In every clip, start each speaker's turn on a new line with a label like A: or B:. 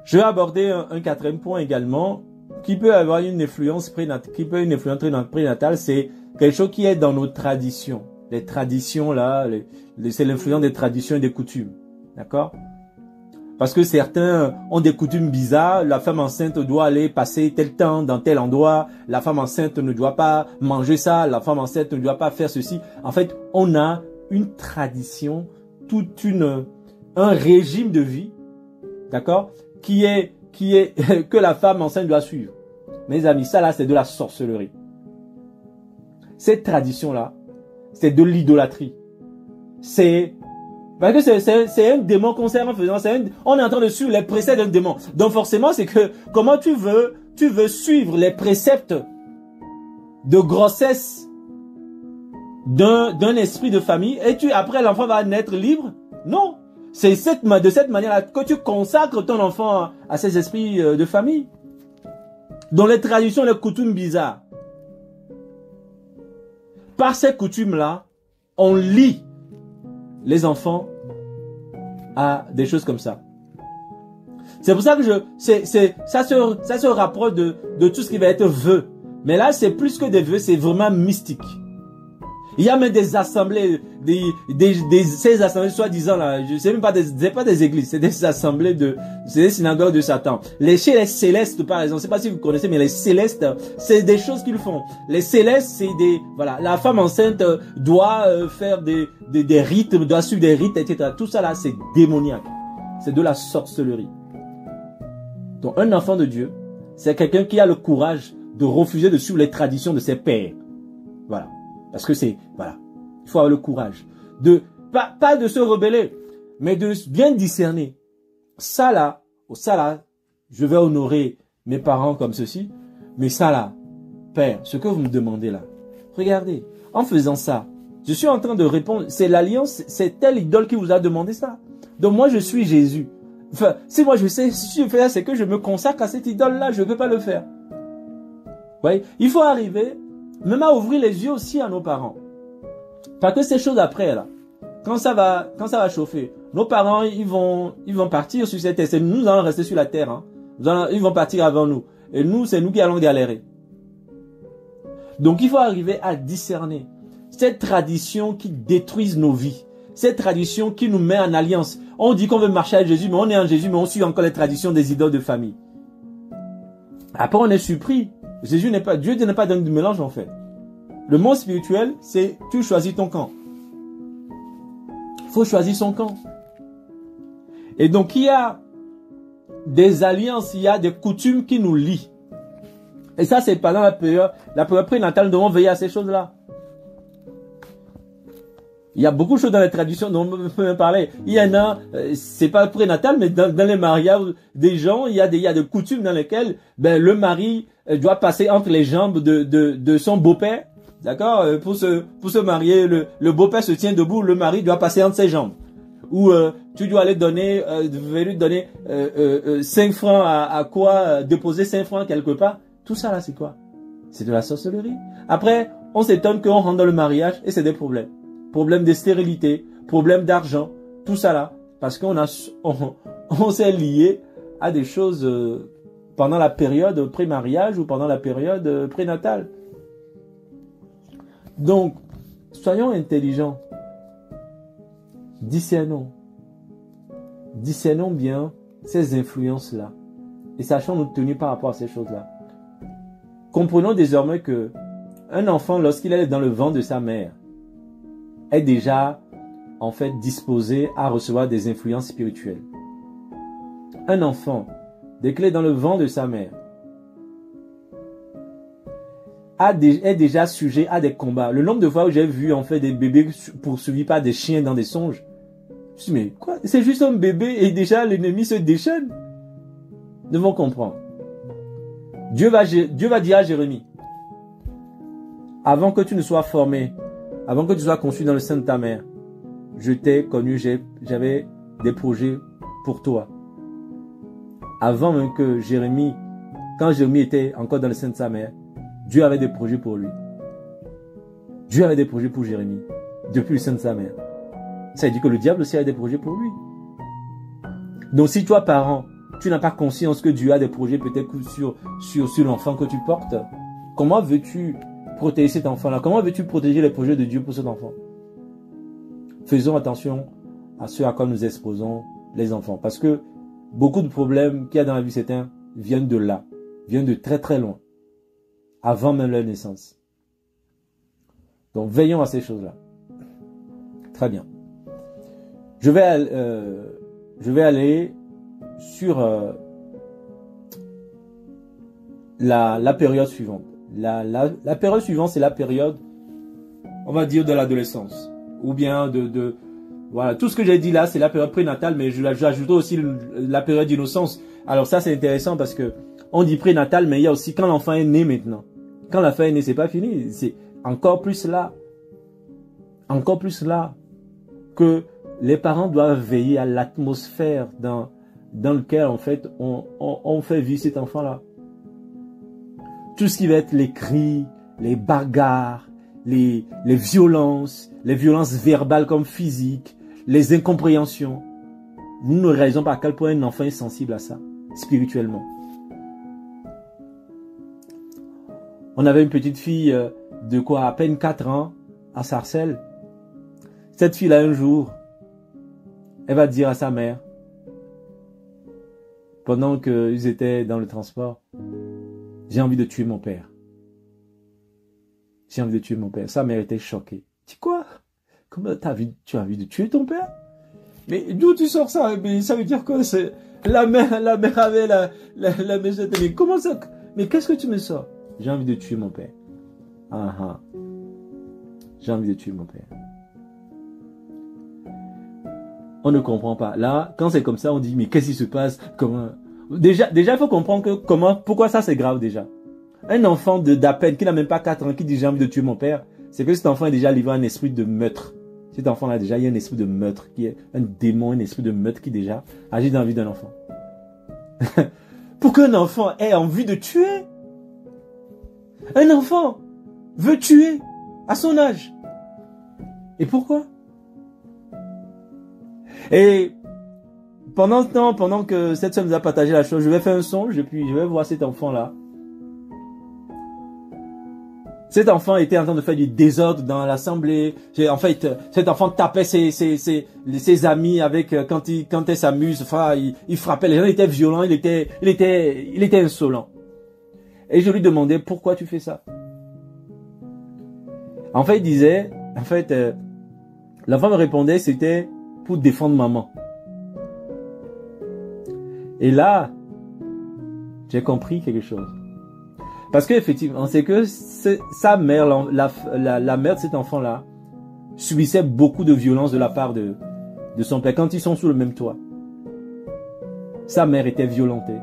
A: Je vais aborder un quatrième point également qui peut avoir une influence prénatale, c'est quelque chose qui est dans nos traditions. Les traditions là, c'est l'influence des traditions et des coutumes. D'accord? Parce que certains ont des coutumes bizarres. La femme enceinte doit aller passer tel temps dans tel endroit. La femme enceinte ne doit pas manger ça. La femme enceinte ne doit pas faire ceci. En fait, on a une tradition, un régime de vie, d'accord, qui est que la femme enceinte doit suivre. Mes amis, ça là, c'est de la sorcellerie. Cette tradition-là, c'est de l'idolâtrie. Parce que c'est un démon qu'on sert en faisant. On est en train de suivre les préceptes d'un démon. Donc forcément, c'est que comment tu veux suivre les préceptes de grossesse d'un esprit de famille et après l'enfant va naître libre? Non. C'est de cette manière-là que tu consacres ton enfant à ces esprits de famille. Dans les traditions, les coutumes bizarres. Par ces coutumes-là, on lie les enfants à des choses comme ça. C'est pour ça que ça se rapproche de tout ce qui va être vœux. Mais là, c'est plus que des vœux, c'est vraiment mystique. Il y a même des assemblées, ces assemblées soi-disant là, je sais même pas c'est pas des églises, c'est des assemblées c'est des synagogues de Satan. Chez les célestes par exemple, je sais pas si vous connaissez, mais les célestes, c'est des choses qu'ils font. Les célestes, c'est voilà, la femme enceinte doit faire des rites, doit suivre des rites, etc. Tout ça là, c'est démoniaque. C'est de la sorcellerie. Donc un enfant de Dieu, c'est quelqu'un qui a le courage de refuser de suivre les traditions de ses pères. Voilà. Parce que voilà, il faut avoir le courage pas de se rebeller, mais de bien discerner. Ça là, je vais honorer mes parents comme ceci, mais ça là, Père, ce que vous me demandez là, regardez, en faisant ça, je suis en train de répondre, c'est l'alliance, c'est telle idole qui vous a demandé ça. Donc moi je suis Jésus. Enfin, si moi je sais, si je fais ça, c'est que je me consacre à cette idole là, je ne peux pas le faire. Vous voyez, il faut arriver même à ouvrir les yeux aussi à nos parents. Parce que ces choses après, là, quand ça va chauffer, nos parents, ils vont partir sur cette terre. Nous allons rester sur la terre. Hein. Ils vont partir avant nous. Et nous, c'est nous qui allons galérer. Donc, il faut arriver à discerner cette tradition qui détruise nos vies. Cette tradition qui nous met en alliance. On dit qu'on veut marcher avec Jésus, mais on est en Jésus, mais on suit encore les traditions des idoles de famille. Après, on est surpris. Dieu n'est pas dans du mélange en fait. Le monde spirituel, c'est tu choisis ton camp. Il faut choisir son camp. Et donc il y a des alliances, il y a des coutumes qui nous lient. Et ça c'est pendant la période prénatale, nous devons veiller à ces choses-là. Il y a beaucoup de choses dans les traditions dont on peut parler. Il y en a, c'est pas prénatal, mais dans les mariages des gens, il y a des coutumes dans lesquelles le mari doit passer entre les jambes de son beau-père. D'accord? Pour se marier, le beau-père se tient debout, le mari doit passer entre ses jambes. Ou tu dois aller lui donner 5 francs à quoi déposer 5 francs quelque part. Tout ça là, c'est quoi? C'est de la sorcellerie. Après, on s'étonne qu'on rentre dans le mariage et c'est des problèmes. Problème de stérilité, problème d'argent, tout ça là. Parce qu'on s'est lié à des choses pendant la période pré-mariage ou pendant la période prénatale. Donc, soyons intelligents. Discernons bien ces influences-là. Et sachons nous tenir par rapport à ces choses-là. Comprenons désormais que un enfant, lorsqu'il est dans le ventre de sa mère, est déjà en fait disposé à recevoir des influences spirituelles. Un enfant, dès qu'il est dans le ventre de sa mère, est déjà sujet à des combats. Le nombre de fois où j'ai vu en fait des bébés poursuivis par des chiens dans des songes, je me dis mais quoi? C'est juste un bébé et déjà l'ennemi se déchaîne. Nous devons comprendre. Dieu va dire à Jérémie, avant que tu ne sois formé, avant que tu sois conçu dans le sein de ta mère, je t'ai connu, j'avais des projets pour toi. Avant même que quand Jérémie était encore dans le sein de sa mère, Dieu avait des projets pour lui. Dieu avait des projets pour Jérémie, depuis le sein de sa mère. Ça veut dire que le diable aussi a des projets pour lui. Donc si toi, parent, tu n'as pas conscience que Dieu a des projets peut-être sur l'enfant que tu portes? Comment veux-tu protéger cet enfant-là? Comment veux-tu protéger les projets de Dieu pour cet enfant? Faisons attention à ce à quoi nous exposons les enfants. Parce que beaucoup de problèmes qu'il y a dans la vie certains viennent de là, viennent de très très loin, avant même leur naissance. Donc veillons à ces choses-là. Très bien. Je vais aller sur la période suivante. La période suivante, c'est la période, on va dire, de l'adolescence. Ou bien voilà, tout ce que j'ai dit là, c'est la période prénatale, mais j'ajoute aussi la période d'innocence. Alors ça, c'est intéressant parce que on dit prénatal, mais il y a aussi quand l'enfant est né maintenant. Quand l'enfant est né, c'est pas fini. C'est encore plus là que les parents doivent veiller à l'atmosphère dans lequel, en fait, on fait vivre cet enfant-là. Tout ce qui va être les cris, les bagarres, les violences verbales comme physiques, les incompréhensions. Nous ne réalisons pas à quel point un enfant est sensible à ça, spirituellement. On avait une petite fille de quoi, à peine 4 ans, à Sarcelles. Cette fille-là, un jour, elle va dire à sa mère, pendant qu'ils étaient dans le transport, j'ai envie de tuer mon père. J'ai envie de tuer mon père. Sa mère était choquée. Tu dis quoi? Comment tu as envie de tuer ton père? Mais d'où tu sors ça? Mais ça veut dire quoi? C'est la mère avait la maison. Mais comment ça? Mais qu'est-ce que tu me sors? J'ai envie de tuer mon père. Ah ah. J'ai envie de tuer mon père. On ne comprend pas. Là, quand c'est comme ça, on dit, mais qu'est-ce qui se passe? Comment? Déjà, il faut comprendre pourquoi ça c'est grave déjà. Un enfant d'à peine, qui n'a même pas 4 ans, qui dit j'ai envie de tuer mon père, c'est que cet enfant est déjà livré à un esprit de meurtre. Cet enfant-là, déjà, il y a un esprit de meurtre, qui est un démon, un esprit de meurtre qui déjà agit dans la vie d'un enfant. Pour qu'un enfant ait envie de tuer, un enfant veut tuer à son âge. Et pourquoi? Et pendant ce temps, pendant que cette soeur nous a partagé la chose, je vais faire un songe et puis je vais voir cet enfant-là. Cet enfant était en train de faire du désordre dans l'assemblée. En fait, cet enfant tapait ses amis avec quand elle s'amuse. Enfin, il frappait. Les gens étaient violents. Il était insolent. Et je lui demandais pourquoi tu fais ça. En fait, il disait, l'enfant me répondait, c'était pour défendre maman. Et là, j'ai compris quelque chose. Parce qu'effectivement, c'est que sa mère, la mère de cet enfant-là, subissait beaucoup de violence de la part de son père quand ils sont sous le même toit. Sa mère était violentée,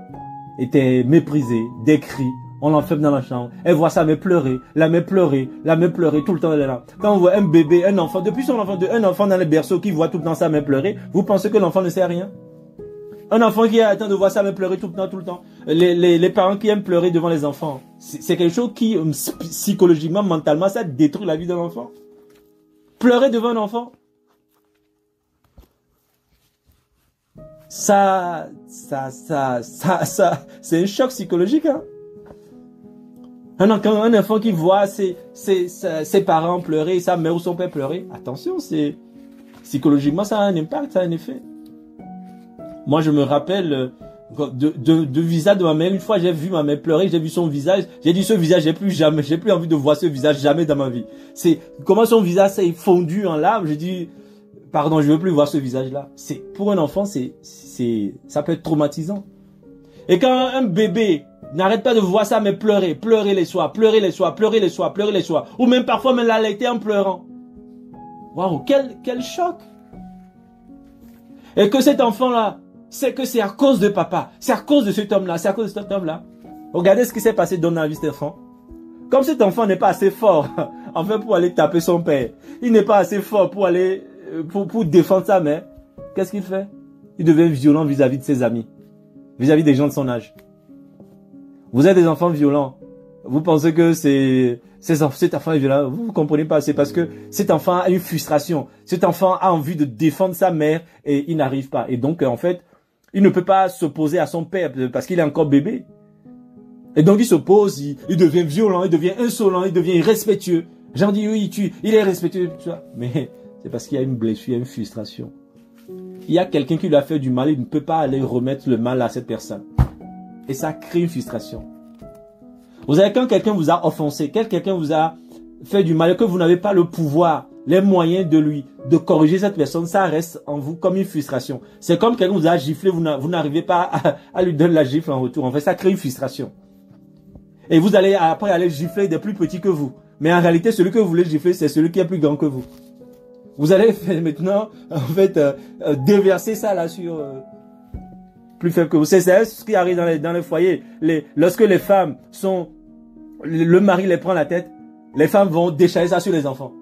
A: était méprisée, des cris, on l'enferme dans la chambre, elle voit sa mère pleurer, la mère pleurer tout le temps elle est là. Quand on voit un bébé, un enfant, depuis son enfant, un enfant dans le berceau qui voit tout le temps sa mère pleurer, vous pensez que l'enfant ne sait rien? Un enfant qui attend de voir sa mère pleurer tout le temps. Les parents qui aiment pleurer devant les enfants, c'est quelque chose qui, psychologiquement, mentalement, ça détruit la vie d'un enfant. Pleurer devant un enfant, ça, c'est un choc psychologique, hein. Un enfant qui voit ses parents pleurer, sa mère ou son père pleurer, attention, psychologiquement, ça a un impact, ça a un effet. Moi, je me rappelle de visage de ma mère. Une fois, j'ai vu ma mère pleurer, j'ai vu son visage. J'ai dit, ce visage, j'ai plus envie de voir ce visage jamais dans ma vie. C'est comment son visage s'est fondu en larmes. J'ai dit, pardon, je veux plus voir ce visage-là. Pour un enfant, ça peut être traumatisant. Et quand un bébé n'arrête pas de voir ça, mais pleurer les soirs, ou même parfois même l'allaiter en pleurant. Waouh, quel choc! Et que cet enfant-là, c'est que c'est à cause de papa, c'est à cause de cet homme-là, c'est à cause de cet homme-là. Regardez ce qui s'est passé dans la vie de cet enfant. Comme cet enfant n'est pas assez fort, enfin pour aller taper son père, il n'est pas assez fort pour aller, pour défendre sa mère, qu'est-ce qu'il fait? Il devient violent vis-à-vis de ses amis, vis-à-vis des gens de son âge. Vous êtes des enfants violents. Vous pensez que cet enfant est violent. Vous ne comprenez pas. C'est parce que cet enfant a une frustration. Cet enfant a envie de défendre sa mère et il n'arrive pas. Et donc, en fait, Il ne peut pas s'opposer à son père parce qu'il est encore bébé. Et donc il s'oppose, il devient violent, il devient insolent, il devient irrespectueux. J'en dis oui, il est respectueux, tu vois. Mais c'est parce qu'il y a une blessure, il y a une frustration. Il y a quelqu'un qui lui a fait du mal, il ne peut pas aller remettre le mal à cette personne. Et ça crée une frustration. Vous savez, quand quelqu'un vous a offensé, quand quelqu'un vous a fait du mal et que vous n'avez pas le pouvoir, les moyens de corriger cette personne, ça reste en vous comme une frustration. C'est comme quelqu'un vous a giflé, vous n'arrivez pas à lui donner la gifle en retour. En fait, ça crée une frustration. Et vous allez après aller gifler des plus petits que vous. Mais en réalité, celui que vous voulez gifler, c'est celui qui est plus grand que vous. Vous allez maintenant, en fait, déverser ça là sur plus faible que vous. C'est ce qui arrive dans les foyers. Lorsque les femmes sont... Le mari les prend la tête, les femmes vont décharger ça sur les enfants.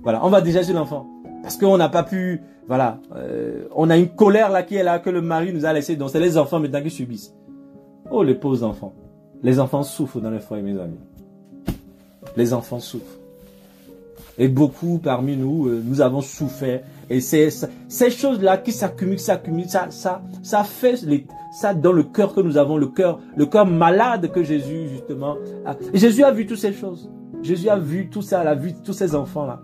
A: Voilà, on va décharger sur l'enfant. Parce qu'on n'a pas pu... Voilà, on a une colère là qui est là, que le mari nous a laissé. Donc c'est les enfants maintenant qui subissent. Oh, les pauvres enfants. Les enfants souffrent dans les foyers, mes amis. Les enfants souffrent. Et beaucoup parmi nous, nous avons souffert. Et c'est ces choses-là qui s'accumulent, ça fait ça dans le cœur que nous avons, le cœur malade que Jésus, justement. Et Jésus a vu toutes ces choses. Jésus a vu tout ça, il a vu tous ces enfants-là.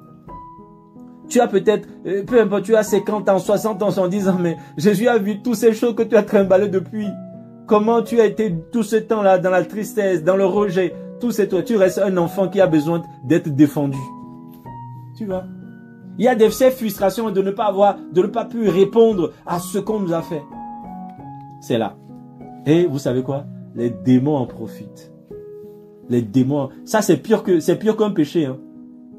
A: Tu as peut-être, peu importe, tu as 50 ans, 60 ans, 110 ans, mais Jésus a vu toutes ces choses que tu as trimballées depuis. Comment tu as été tout ce temps-là dans la tristesse, dans le rejet. Tout c'est toi. Tu restes un enfant qui a besoin d'être défendu. Tu vois? Il y a ces frustrations de ne pas pu répondre à ce qu'on nous a fait. C'est là. Et vous savez quoi? Les démons en profitent. Les démons, ça c'est pire qu'un péché, hein.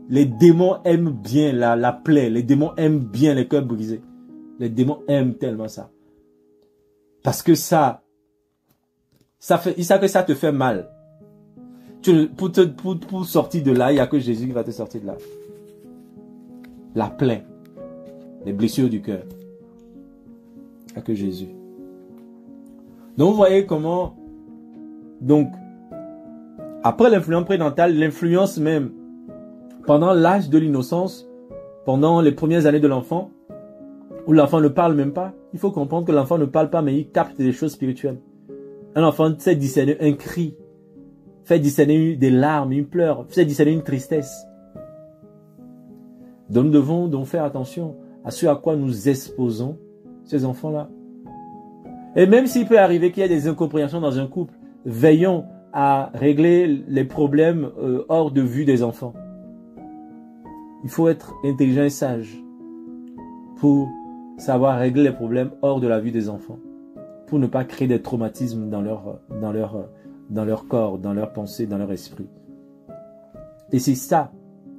A: Les démons aiment bien la plaie. Les démons aiment bien les cœurs brisés. Les démons aiment tellement ça. Parce que ils savent que ça te fait mal. Pour sortir de là, il n'y a que Jésus qui va te sortir de là. La plaie, les blessures du cœur. Il n'y a que Jésus. Donc vous voyez comment, donc, après l'influence prénatale, l'influence même, pendant l'âge de l'innocence, pendant les premières années de l'enfant, où l'enfant ne parle même pas, il faut comprendre que l'enfant ne parle pas, mais il capte des choses spirituelles. Un enfant sait discerner un cri, fait discerner des larmes, une pleure, fait discerner une tristesse. Donc nous devons donc faire attention à ce à quoi nous exposons ces enfants-là. Et même s'il peut arriver qu'il y ait des incompréhensions dans un couple, veillons à régler les problèmes hors de vue des enfants. Il faut être intelligent et sage pour savoir régler les problèmes hors de la vue des enfants, pour ne pas créer des traumatismes dans leur corps, dans leurs pensées, dans leur esprit. Et c'est ça,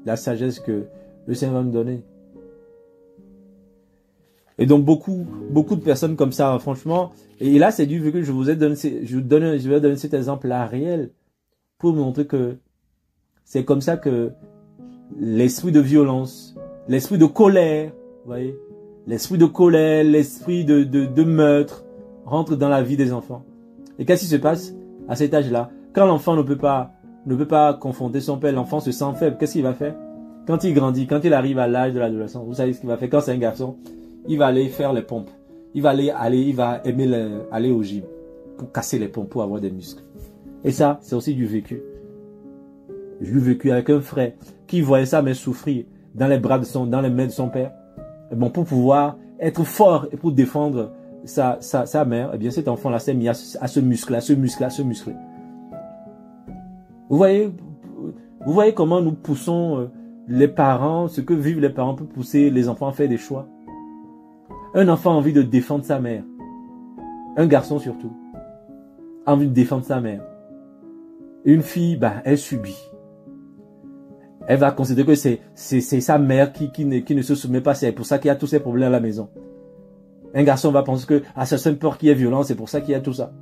A: la sagesse que le Seigneur va nous donner. Et donc beaucoup de personnes comme ça, franchement, et là c'est du vu que je vous ai donné, je vais donner cet exemple-là réel pour vous montrer que c'est comme ça que l'esprit de violence, l'esprit de colère, vous voyez, l'esprit de colère, l'esprit de meurtre rentre dans la vie des enfants. Et qu'est-ce qui se passe à cet âge-là? Quand l'enfant ne peut pas confronter son père, l'enfant se sent faible. Qu'est-ce qu'il va faire? Quand il grandit, quand il arrive à l'âge de l'adolescence, vous savez ce qu'il va faire? Quand c'est un garçon, il va aller faire les pompes. Il va aller au gym pour casser les pompes, pour avoir des muscles. Et ça, c'est aussi du vécu. J'ai vécu avec un frère qui voyait sa mère souffrir dans les mains de son père. Et bon, pour pouvoir être fort et pour défendre sa mère, eh bien cet enfant-là s'est mis à se muscler, à se muscler. Vous voyez comment nous poussons les parents, ce que vivent les parents pour pousser les enfants à faire des choix. Un enfant a envie de défendre sa mère. Un garçon surtout a envie de défendre sa mère. Une fille, elle subit. Elle va considérer que c'est sa mère qui ne se soumet pas. C'est pour ça qu'il y a tous ces problèmes à la maison. Un garçon va penser que c'est sa peur qui est violente, c'est pour ça qu'il y a tout ça.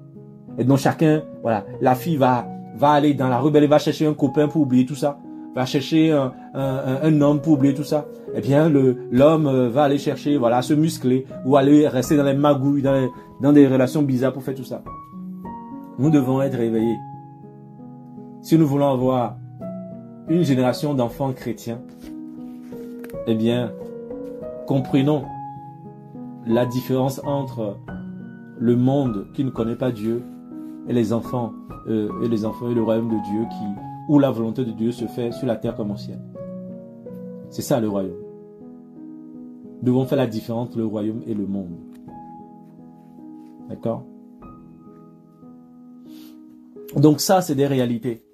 A: Et donc chacun, voilà, la fille va aller dans la rue, elle va chercher un copain pour oublier tout ça. Va chercher un homme pour oublier tout ça. Eh bien, l'homme va aller chercher, voilà, se muscler ou aller rester dans les magouilles, dans des relations bizarres pour faire tout ça. Nous devons être réveillés. Si nous voulons avoir une génération d'enfants chrétiens, eh bien, comprenons la différence entre le monde qui ne connaît pas Dieu et les enfants et le royaume de Dieu où la volonté de Dieu se fait sur la terre comme au ciel. C'est ça le royaume. Nous devons faire la différence entre le royaume et le monde. D'accord? Donc ça, c'est des réalités.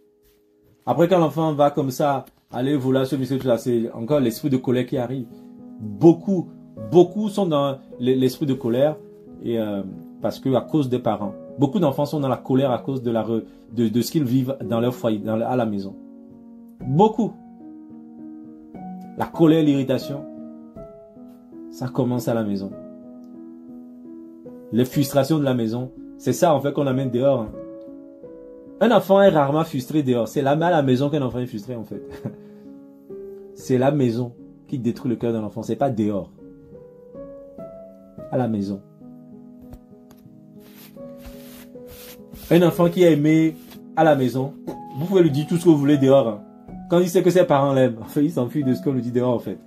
A: Après, quand l'enfant va comme ça, aller vouloir se visser tout là, c'est encore l'esprit de colère qui arrive. Beaucoup sont dans l'esprit de colère et parce que à cause des parents. Beaucoup d'enfants sont dans la colère à cause de ce qu'ils vivent dans leur foyer, à la maison. Beaucoup. La colère, l'irritation, ça commence à la maison. Les frustrations de la maison, c'est ça en fait qu'on amène dehors. Hein. Un enfant est rarement frustré dehors. C'est là-bas à la maison qu'un enfant est frustré en fait. C'est la maison qui détruit le cœur d'un enfant. C'est pas dehors. À la maison. Un enfant qui est aimé à la maison, vous pouvez lui dire tout ce que vous voulez dehors. Hein. Quand il sait que ses parents l'aiment, en fait, il s'enfuit de ce qu'on lui dit dehors en fait.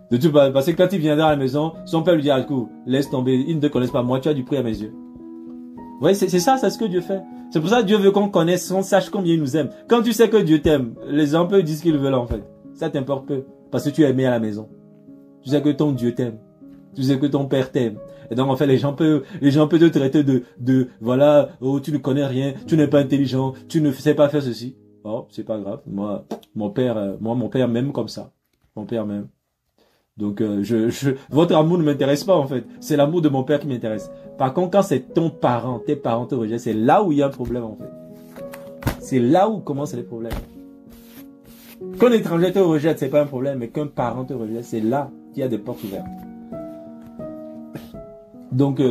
A: De tout, parce que quand il vient dans la maison, son père lui dit, ah, coup, laisse tomber, ils ne te connaissent pas, moi tu as du prix à mes yeux. Vous voyez, c'est ça, c'est ce que Dieu fait. C'est pour ça que Dieu veut qu'on connaisse, qu'on sache combien il nous aime. Quand tu sais que Dieu t'aime, les gens peuvent dire ce qu'ils veulent en fait. Ça t'importe peu, parce que tu es aimé à la maison. Tu sais que ton Dieu t'aime. Tu sais que ton père t'aime. Et donc en fait les gens peuvent te traiter de voilà, oh tu ne connais rien, tu n'es pas intelligent, tu ne sais pas faire ceci. Oh, c'est pas grave. Moi mon père m'aime comme ça. Mon père m'aime. Donc votre amour ne m'intéresse pas en fait. C'est l'amour de mon père qui m'intéresse. Par contre quand c'est ton parent, tes parents te rejettent, c'est là où il y a un problème en fait. C'est là où commencent les problèmes. Qu'un étranger te rejette, c'est pas un problème, mais qu'un parent te rejette, c'est là qu'il y a des portes ouvertes. Donc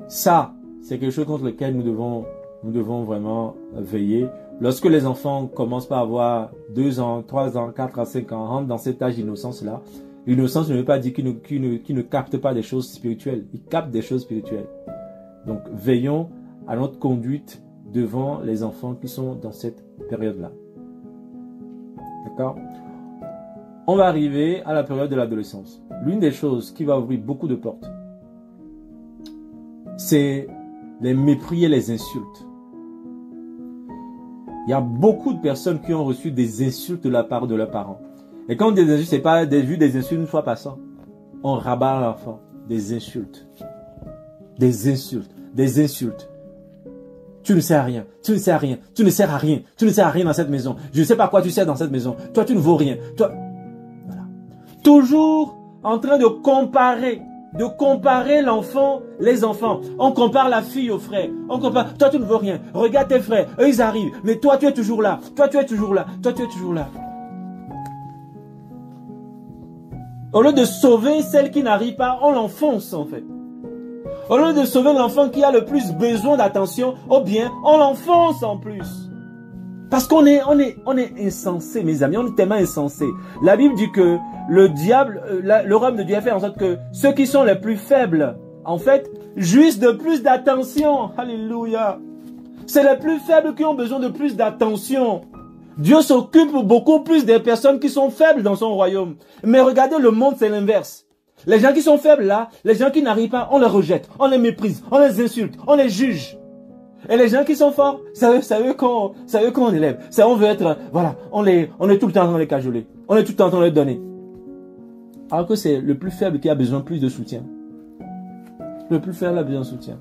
A: ça, c'est quelque chose contre lequel nous devons vraiment veiller. Lorsque les enfants commencent par avoir 2 ans, 3 ans, 4 à 5 ans, rentrent dans cet âge d'innocence-là, l'innocence ne veut pas dire qu'ils ne captent pas des choses spirituelles. Ils captent des choses spirituelles. Donc veillons à notre conduite devant les enfants qui sont dans cette période-là. D'accord? On va arriver à la période de l'adolescence. L'une des choses qui va ouvrir beaucoup de portes, c'est les mépris et les insultes. Il y a beaucoup de personnes qui ont reçu des insultes de la part de leurs parents. Et quand on dit des insultes, ce n'est pas des insultes une fois passant. On rabat l'enfant. Des insultes. Des insultes. Des insultes. Tu ne sais à rien. Tu ne sais à rien. Tu ne sers à rien. Tu ne sers à rien dans cette maison. Je ne sais pas quoi tu sers dans cette maison. Toi, tu ne vaux rien. Toi... Voilà. Toujours en train de comparer l'enfant, les enfants. On compare la fille au frère. On compare, toi tu ne veux rien. Regarde tes frères, eux ils arrivent. Mais toi tu es toujours là. Toi tu es toujours là. Toi tu es toujours là. Au lieu de sauver celle qui n'arrive pas, on l'enfonce en fait. Au lieu de sauver l'enfant qui a le plus besoin d'attention, oh bien, on l'enfonce en plus. Parce qu'on est insensé, mes amis, on est tellement insensé. La Bible dit que le diable, le royaume de Dieu a fait en sorte que ceux qui sont les plus faibles, en fait, jouissent de plus d'attention. Alléluia. C'est les plus faibles qui ont besoin de plus d'attention. Dieu s'occupe beaucoup plus des personnes qui sont faibles dans son royaume. Mais regardez, le monde, c'est l'inverse. Les gens qui sont faibles là, les gens qui n'arrivent pas, on les rejette, on les méprise, on les insulte, on les juge. Et les gens qui sont forts, ça veut qu'on élève. Ça, on veut être, voilà, on est tout le temps en train de les cajoler. On est tout le temps en train de les donner. Alors que c'est le plus faible qui a besoin plus de soutien. Le plus faible a besoin de soutien.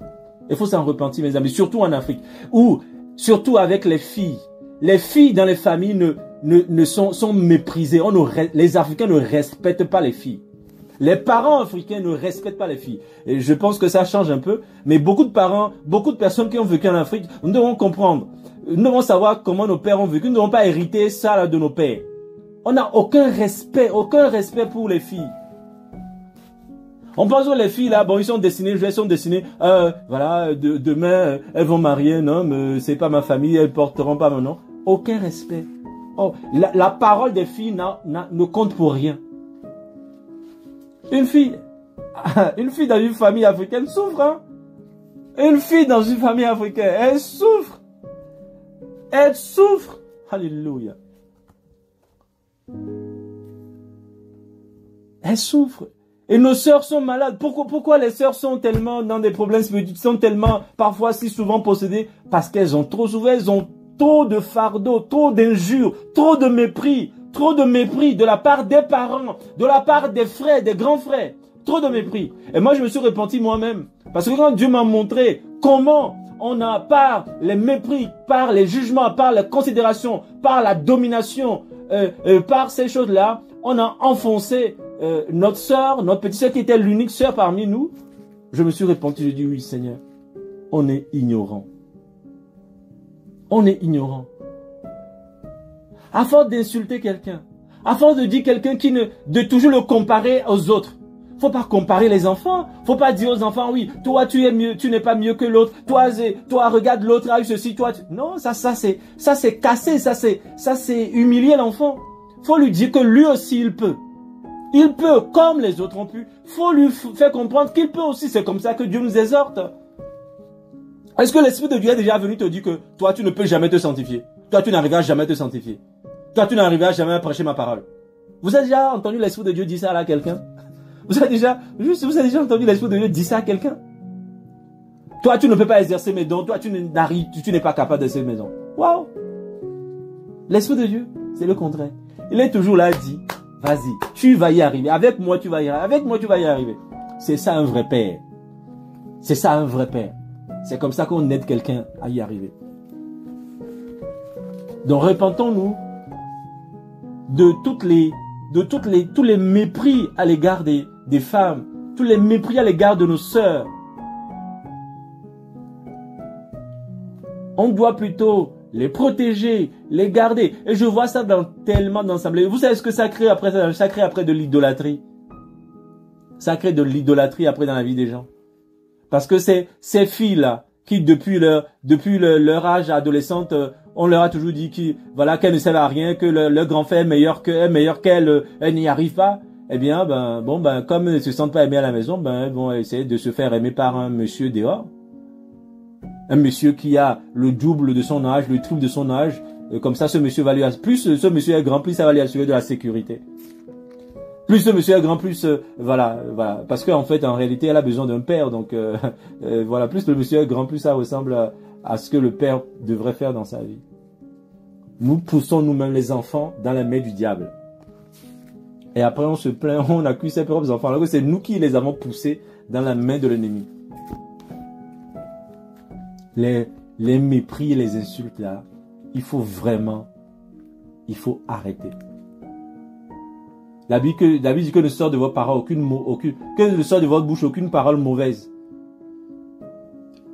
A: Il faut s'en repentir, mes amis, surtout en Afrique. Ou, surtout avec les filles. Les filles dans les familles sont méprisées. Les Africains ne respectent pas les filles. Les parents africains ne respectent pas les filles. Et je pense que ça change un peu. Mais beaucoup de parents, beaucoup de personnes qui ont vécu en Afrique, nous devons comprendre. Nous devons savoir comment nos pères ont vécu. Nous ne devons pas hériter ça là, de nos pères. On n'a aucun respect pour les filles. On pense que les filles là, bon, ils sont destinés, voilà, demain, elles vont marier un homme, c'est pas ma famille, elles porteront pas mon nom. Aucun respect. Oh, la parole des filles ne compte pour rien. Une fille dans une famille africaine souffre, hein. Une fille dans une famille africaine, elle souffre. Elle souffre. Alléluia. Elle souffre. Et nos sœurs sont malades. Pourquoi les sœurs sont tellement dans des problèmes spirituels, sont tellement parfois si souvent possédées? Parce qu'elles ont trop souvent, elles ont trop de fardeaux, trop d'injures, trop de mépris de la part des parents, de la part des frères, des grands frères. Trop de mépris. Et moi, je me suis repenti moi-même. Parce que quand Dieu m'a montré comment on a, par les mépris, par les jugements, par les considérations, par la domination, par ces choses-là, on a enfoncé notre sœur, notre petite sœur qui était l'unique sœur parmi nous. Je me suis repenti, je dis oui Seigneur, on est ignorant. On est ignorant. À force d'insulter quelqu'un, à force de dire quelqu'un de toujours le comparer aux autres. Faut pas comparer les enfants. Faut pas dire aux enfants, oui, toi tu es mieux, tu n'es pas mieux que l'autre. Toi regarde l'autre a eu ceci, toi. Non, ça c'est cassé, ça c'est humilier l'enfant. Faut lui dire que lui aussi il peut. Il peut, comme les autres ont pu. Faut lui faire comprendre qu'il peut aussi. C'est comme ça que Dieu nous exhorte. Est-ce que l'Esprit de Dieu est déjà venu te dire que toi, tu ne peux jamais te sanctifier? Toi, tu n'arriveras jamais à te sanctifier. Toi, tu n'arriveras jamais à prêcher ma parole. Vous avez déjà entendu l'Esprit de Dieu dire ça à quelqu'un? Vous avez déjà entendu l'Esprit de Dieu dire ça à quelqu'un? Toi, tu ne peux pas exercer mes dons. Toi, tu n'es pas capable d'exercer mes dons. Waouh! L'Esprit de Dieu, c'est le contraire. Il est toujours là, dit, vas-y, tu vas y arriver. Avec moi, tu vas y arriver. Avec moi, tu vas y arriver. C'est ça un vrai père. C'est ça un vrai père. C'est comme ça qu'on aide quelqu'un à y arriver. Donc, repentons-nous de tous les mépris à l'égard des femmes, tous les mépris à l'égard de nos sœurs. On doit plutôt les protéger, les garder. Et je vois ça dans tellement d'assemblées. Vous savez ce que ça crée après ça? Ça crée après de l'idolâtrie. Ça crée de l'idolâtrie après dans la vie des gens. Parce que c'est ces filles-là qui, depuis leur âge adolescente, on leur a toujours dit qu'elles ne servent à rien, que leur grand frère est meilleur qu'elle, elle n'y arrive pas. Eh bien, comme elles ne se sentent pas aimées à la maison, elles vont essayer de se faire aimer par un monsieur dehors. Un monsieur qui a le double de son âge, le triple de son âge. Comme ça, ce monsieur va lui assurer, plus ce monsieur est grand, plus ça va lui assurer de la sécurité. Plus ce monsieur est grand, plus voilà. Parce qu'en fait, en réalité, elle a besoin d'un père. Donc voilà, plus le monsieur est grand, plus ça ressemble à ce que le père devrait faire dans sa vie. Nous poussons nous-mêmes les enfants dans la main du diable. Et après, on se plaint, on accuse ses propres enfants. Alors que c'est nous qui les avons poussés dans la main de l'ennemi. Les mépris et les insultes là, il faut arrêter. La Bible dit que ne sort de votre parole que ne sort de votre bouche aucune parole mauvaise.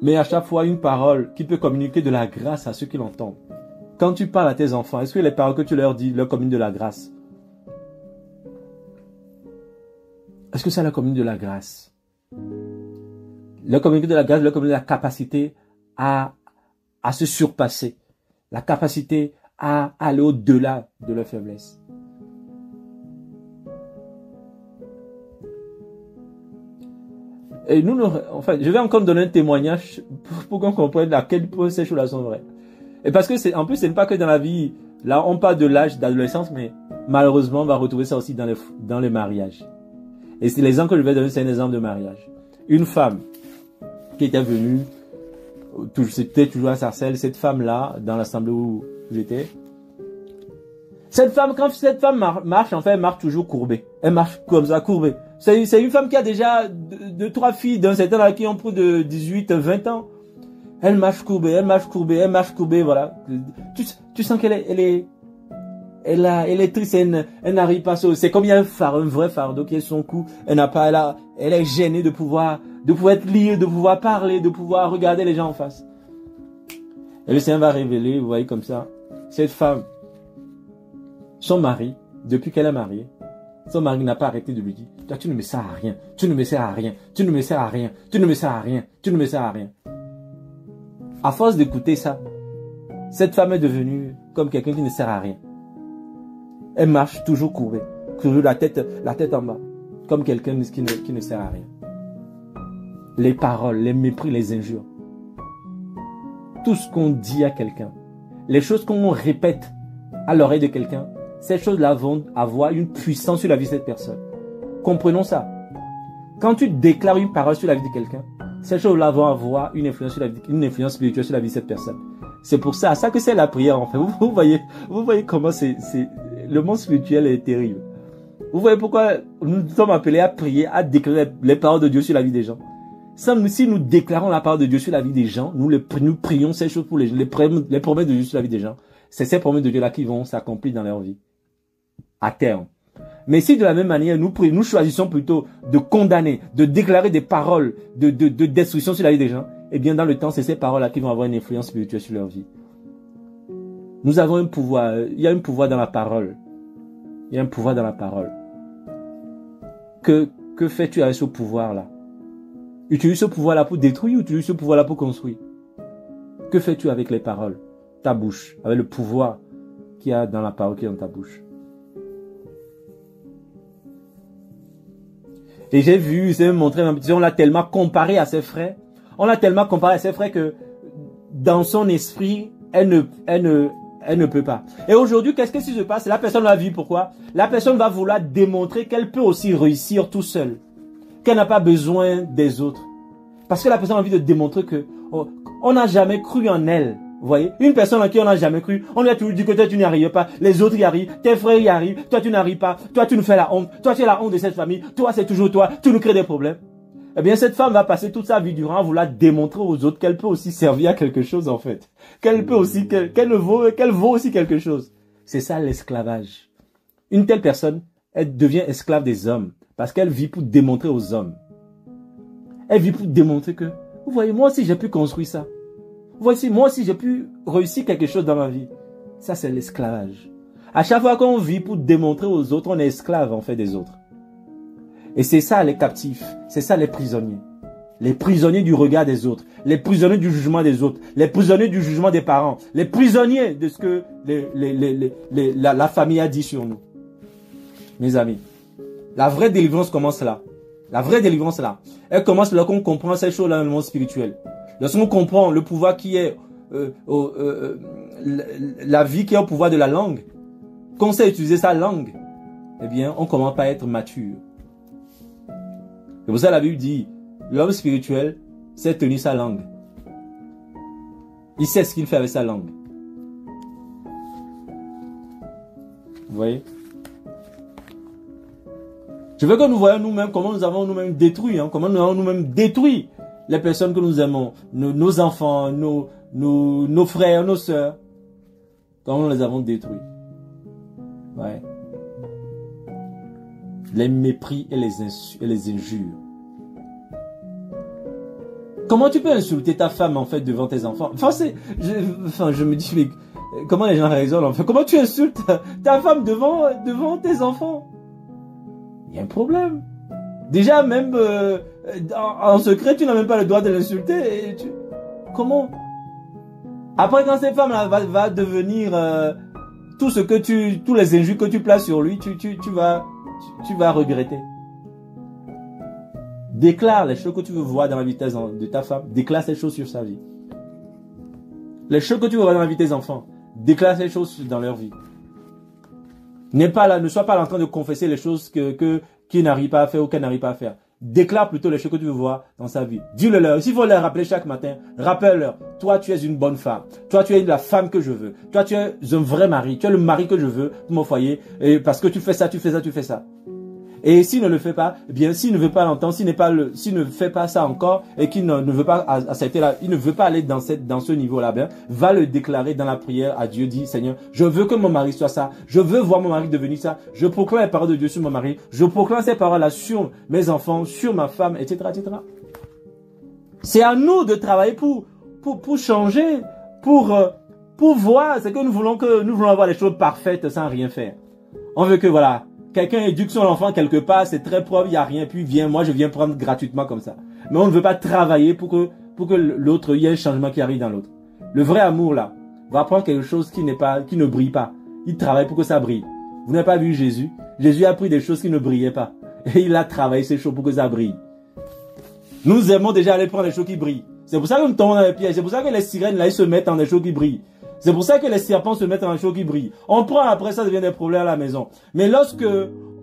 A: Mais à chaque fois, une parole qui peut communiquer de la grâce à ceux qui l'entendent. Quand tu parles à tes enfants, est-ce que les paroles que tu leur dis leur communiquent de la grâce? Est-ce que ça leur communique de la grâce? Leur communiquer de la grâce, leur communiquer de la capacité à se surpasser. La capacité à aller au-delà de leur faiblesse. Et nous, je vais encore donner un témoignage pour qu'on comprenne à quel point ces choses-là sont vraies. Et parce que en plus, ce n'est pas que dans la vie, là, on parle de l'âge d'adolescence, mais malheureusement, on va retrouver ça aussi dans les mariages. Et c'est l'exemple que je vais donner, c'est un exemple de mariage. Une femme qui était venue, c'était toujours à Sarcelles, cette femme-là, dans l'assemblée où j'étais. Cette femme, quand cette femme marche, en fait, elle marche toujours courbée. Elle marche comme ça, courbée. C'est une femme qui a déjà deux, trois filles d'un certain âge qui ont plus de 18, 20 ans. Elle marche courbée, voilà. Tu sens qu'elle est triste, elle n'arrive pas à c'est comme il y a un vrai fardeau qui est son cou. Elle est gênée de pouvoir être liée, de pouvoir parler, de pouvoir regarder les gens en face. Et le Seigneur va révéler, vous voyez comme ça, cette femme, son mari, depuis qu'elle est mariée, son mari n'a pas arrêté de lui dire, toi tu ne me sers à rien, tu ne me sers à rien, tu ne me sers à rien, tu ne me sers à rien, tu ne me sers à rien. À force d'écouter ça, cette femme est devenue comme quelqu'un qui ne sert à rien. Elle marche toujours courbée, toujours la tête en bas, comme quelqu'un qui ne sert à rien. Les paroles, les mépris, les injures, tout ce qu'on dit à quelqu'un, les choses qu'on répète à l'oreille de quelqu'un, ces choses-là vont avoir une puissance sur la vie de cette personne. Comprenons ça. Quand tu déclares une parole sur la vie de quelqu'un, ces choses-là vont avoir une influence sur la vie, une influence spirituelle sur la vie de cette personne. C'est pour ça que c'est la prière, en fait. Vous voyez comment le monde spirituel est terrible. Vous voyez pourquoi nous sommes appelés à prier, à déclarer les paroles de Dieu sur la vie des gens. Si nous déclarons la parole de Dieu sur la vie des gens, nous prions ces choses pour les promesses de Dieu sur la vie des gens. C'est ces promesses de Dieu-là qui vont s'accomplir dans leur vie. À terme. Mais si de la même manière, nous choisissons plutôt de condamner, de déclarer des paroles de destruction sur la vie des gens, eh bien dans le temps, c'est ces paroles-là qui vont avoir une influence spirituelle sur leur vie. Nous avons un pouvoir, il y a un pouvoir dans la parole. Il y a un pouvoir dans la parole. Que fais-tu avec ce pouvoir-là? Utilise ce pouvoir-là pour détruire ou utilise ce pouvoir-là pour construire? Que fais-tu avec les paroles? Ta bouche, avec le pouvoir qu'il y a dans la parole qui est dans ta bouche. Et j'ai vu, c'est montré, on l'a tellement comparé à ses frères. On l'a tellement comparé à ses frères que dans son esprit, elle ne peut pas. Et aujourd'hui, qu'est-ce qui se passe? La personne va vivre. Pourquoi? La personne va vouloir démontrer qu'elle peut aussi réussir tout seul. Qu'elle n'a pas besoin des autres. Parce que la personne a envie de démontrer que on n'a jamais cru en elle. Vous voyez? Une personne en qui on n'a jamais cru, on lui a toujours dit que toi tu n'y arrives pas, les autres y arrivent, tes frères y arrivent, toi tu n'arrives pas, toi tu nous fais la honte, toi tu es la honte de cette famille, toi c'est toujours toi, tu nous crées des problèmes. Eh bien cette femme va passer toute sa vie durant à vouloir démontrer aux autres qu'elle peut aussi servir à quelque chose en fait. Qu'elle peut aussi, qu'elle vaut aussi quelque chose. C'est ça l'esclavage. Une telle personne, elle devient esclave des hommes parce qu'elle vit pour démontrer aux hommes. Elle vit pour démontrer que, vous voyez, moi aussi j'ai pu construire ça. Voici, moi aussi j'ai pu réussir quelque chose dans ma vie. Ça c'est l'esclavage. À chaque fois qu'on vit pour démontrer aux autres, on est esclave en fait des autres. Et c'est ça les captifs, c'est ça les prisonniers. Les prisonniers du regard des autres, les prisonniers du jugement des autres, les prisonniers du jugement des parents, les prisonniers de ce que la famille a dit sur nous. Mes amis, la vraie délivrance commence là. La vraie délivrance là, elle commence lorsqu'on comprend ces choses-là dans le monde spirituel. Lorsqu'on comprend le pouvoir qui est, la vie qui est au pouvoir de la langue, qu'on sait utiliser sa langue, eh bien, on commence pas à être mature. C'est pour ça que la Bible dit, l'homme spirituel sait tenir sa langue. Il sait ce qu'il fait avec sa langue. Vous voyez? Je veux que nous voyons nous-mêmes comment nous avons nous-mêmes détruit, comment nous avons nous-mêmes détruit les personnes que nous aimons, nos enfants, nos frères, nos sœurs. Comment nous les avons détruits. Ouais. Les mépris et les injures. Comment tu peux insulter ta femme en fait devant tes enfants? Je me dis, mais comment les gens raisonnent en fait? Comment tu insultes ta femme devant tes enfants? Il y a un problème. Déjà, même en secret, tu n'as même pas le droit de l'insulter. Comment? Après, quand cette femme-là va devenir tous les injures que tu places sur lui, tu vas regretter. Déclare les choses que tu veux voir dans la vie de ta femme. Déclare ces choses sur sa vie. Les choses que tu veux voir dans la vie de tes enfants. Déclare ces choses dans leur vie. Ne sois pas en train de confesser les choses qu'ils n'arrivent pas à faire ou qu'elle n'arrive pas à faire. Déclare plutôt les choses que tu veux voir dans sa vie. Dis-le-leur. S'il faut les rappeler chaque matin, rappelle-leur. Toi, tu es une bonne femme. Toi, tu es la femme que je veux. Toi, tu es un vrai mari. Tu es le mari que je veux pour mon foyer. Et parce que tu fais ça, tu fais ça, tu fais ça. Et s'il ne le fait pas, eh bien, s'il ne veut pas l'entendre, s'il ne fait pas ça encore et qu'il ne veut pas accepter il ne veut pas aller dans ce niveau-là, bien, va le déclarer dans la prière à Dieu. Dis, Seigneur, je veux que mon mari soit ça. Je veux voir mon mari devenir ça. Je proclame les paroles de Dieu sur mon mari. Je proclame ces paroles-là sur mes enfants, sur ma femme, etc., etc. C'est à nous de travailler pour changer, pour voir ce que nous voulons avoir les choses parfaites sans rien faire. On veut que, voilà, quelqu'un éduque son enfant quelque part, c'est très propre, il n'y a rien, puis je viens prendre gratuitement comme ça. Mais on ne veut pas travailler pour que l'autre, il y ait un changement qui arrive dans l'autre. Le vrai amour, là, va prendre quelque chose qui ne brille pas. Il travaille pour que ça brille. Vous n'avez pas vu Jésus? Jésus a pris des choses qui ne brillaient pas. Et il a travaillé ces choses pour que ça brille. Nous aimons déjà aller prendre des choses qui brillent. C'est pour ça que nous tombons dans les pièges. C'est pour ça que les sirènes, là, ils se mettent dans des choses qui brillent. C'est pour ça que les serpents se mettent en chaud qui brille. On prend après ça devient des problèmes à la maison. Mais lorsque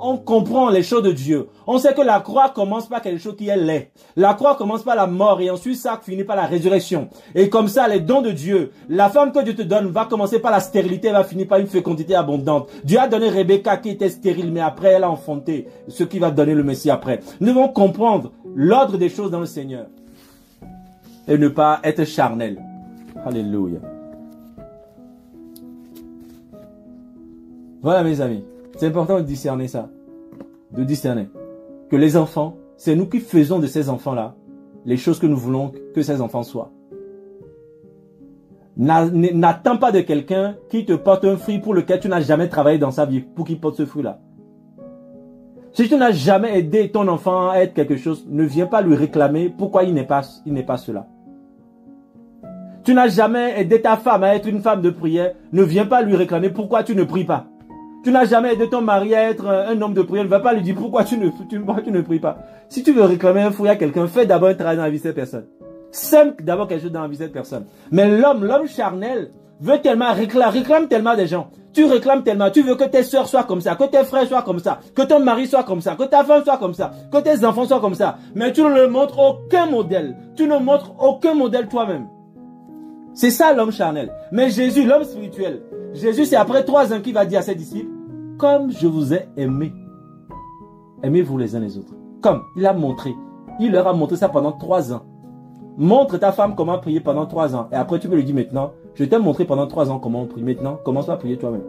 A: on comprend les choses de Dieu, on sait que la croix commence par quelque chose qui est laid. La croix commence par la mort et ensuite ça finit par la résurrection. Et comme ça, les dons de Dieu, la femme que Dieu te donne va commencer par la stérilité et va finir par une fécondité abondante. Dieu a donné Rebecca qui était stérile, mais après elle a enfanté ce qui va donner le Messie après. Nous devons comprendre l'ordre des choses dans le Seigneur et ne pas être charnel. Alléluia. Voilà mes amis, c'est important de discerner ça, de discerner que les enfants, c'est nous qui faisons de ces enfants-là les choses que nous voulons que ces enfants soient. N'attends pas de quelqu'un qui te porte un fruit pour lequel tu n'as jamais travaillé dans sa vie pour qu'il porte ce fruit-là. Si tu n'as jamais aidé ton enfant à être quelque chose, ne viens pas lui réclamer pourquoi il n'est pas cela. Tu n'as jamais aidé ta femme à être une femme de prière, ne viens pas lui réclamer pourquoi tu ne pries pas. Tu n'as jamais aidé ton mari à être un homme de prière. Ne va pas lui dire pourquoi tu ne pries pas. Si tu veux réclamer un fruit à quelqu'un, fais d'abord un travail dans la vie de cette personne. Sème d'abord quelque chose dans la vie de cette personne. Mais l'homme charnel, veut tellement, réclame tellement des gens. Tu réclames tellement. Tu veux que tes soeurs soient comme ça, que tes frères soient comme ça, que ton mari soit comme ça, que ta femme soit comme ça, que tes enfants soient comme ça. Mais tu ne leur montres aucun modèle. Tu ne montres aucun modèle toi-même. C'est ça l'homme charnel. Mais Jésus, l'homme spirituel, Jésus, c'est après 3 ans qu'il va dire à ses disciples, comme je vous ai aimé, aimez-vous les uns les autres. Comme il a montré, il leur a montré ça pendant 3 ans. Montre ta femme comment prier pendant 3 ans. Et après tu peux lui dire maintenant, je t'ai montré pendant 3 ans comment on prie. Maintenant, commence à prier toi-même.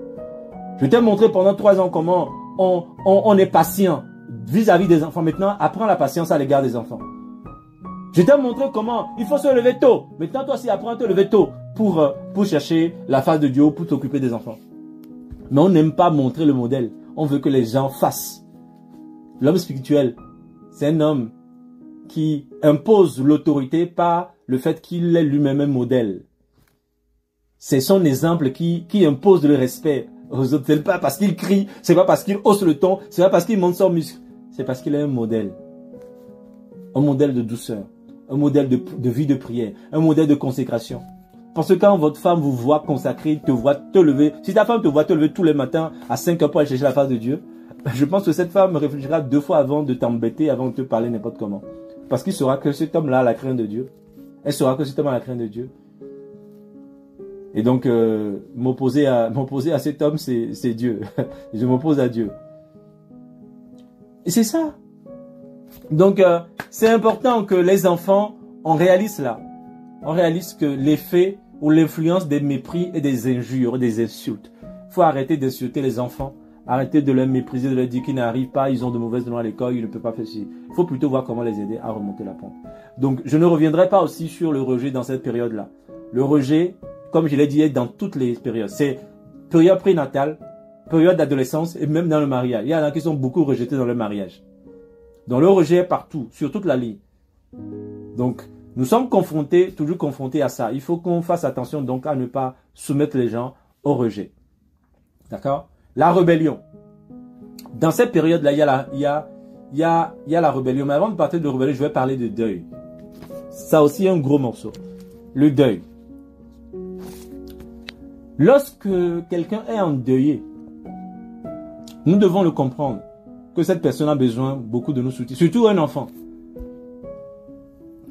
A: Je t'ai montré pendant 3 ans comment on est patient vis-à-vis des enfants. Maintenant, apprends la patience à l'égard des enfants. Je t'ai montré comment il faut se lever tôt. Maintenant, toi aussi, apprends à te lever tôt pour chercher la face de Dieu, pour t'occuper des enfants. Mais on n'aime pas montrer le modèle. On veut que les gens fassent. L'homme spirituel, c'est un homme qui impose l'autorité par le fait qu'il est lui-même un modèle. C'est son exemple qui impose le respect aux autres. C'est pas parce qu'il crie, c'est pas parce qu'il hausse le ton, c'est pas parce qu'il monte son muscle. C'est parce qu'il est un modèle. Un modèle de douceur. Un modèle de vie de prière. Un modèle de consécration. Parce que quand votre femme vous voit consacrer, te voit te lever, si ta femme te voit te lever tous les matins à 5 heures pour aller chercher la face de Dieu, je pense que cette femme réfléchira 2 fois avant de t'embêter, avant de te parler n'importe comment. Parce qu'il saura que cet homme-là a la crainte de Dieu. Elle saura que cet homme a la crainte de Dieu. Et donc, m'opposer à cet homme, c'est Dieu. Je m'oppose à Dieu. Et c'est ça. Donc, c'est important que les enfants, on réalise là. On réalise que l'effet ou l'influence des mépris et des injures, des insultes. Il faut arrêter d'insulter les enfants. Arrêter de les mépriser, de leur dire qu'ils n'arrivent pas, ils ont de mauvaises notes à l'école, ils ne peuvent pas faire ci. Il faut plutôt voir comment les aider à remonter la pente. Donc, je ne reviendrai pas aussi sur le rejet dans cette période-là. Le rejet, comme je l'ai dit, est dans toutes les périodes. C'est période prénatale, période d'adolescence et même dans le mariage. Il y en a qui sont beaucoup rejetés dans le mariage. Donc, le rejet est partout, sur toute la ligne. Donc, nous sommes toujours confrontés à ça. Il faut qu'on fasse attention donc à ne pas soumettre les gens au rejet. D'accord? La rébellion. Dans cette période-là, il y a la rébellion. Mais avant de parler de rébellion, je vais parler de deuil. Ça aussi, un gros morceau. Le deuil. Lorsque quelqu'un est endeuillé, nous devons le comprendre que cette personne a besoin beaucoup de nos soutiens. Surtout un enfant.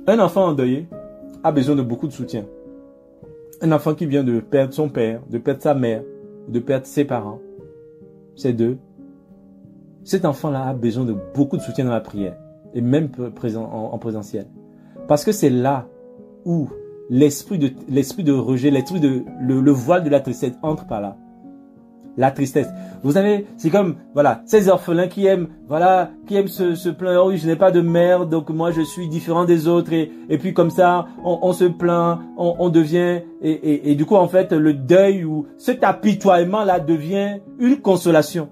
A: Un enfant endeuillé a besoin de beaucoup de soutien. Un enfant qui vient de perdre son père, de perdre sa mère, de perdre ses parents, ces deux. Cet enfant-là a besoin de beaucoup de soutien dans la prière et même en présentiel. Parce que c'est là où l'esprit de rejet, le voile de la tristesse entre par là. La tristesse. Vous savez, c'est comme, voilà, ces orphelins qui aiment se plaindre. Oh oui, je n'ai pas de mère, donc moi je suis différent des autres. Et puis comme ça, on se plaint, on devient, et du coup en fait, le deuil ou cet apitoiement là devient une consolation.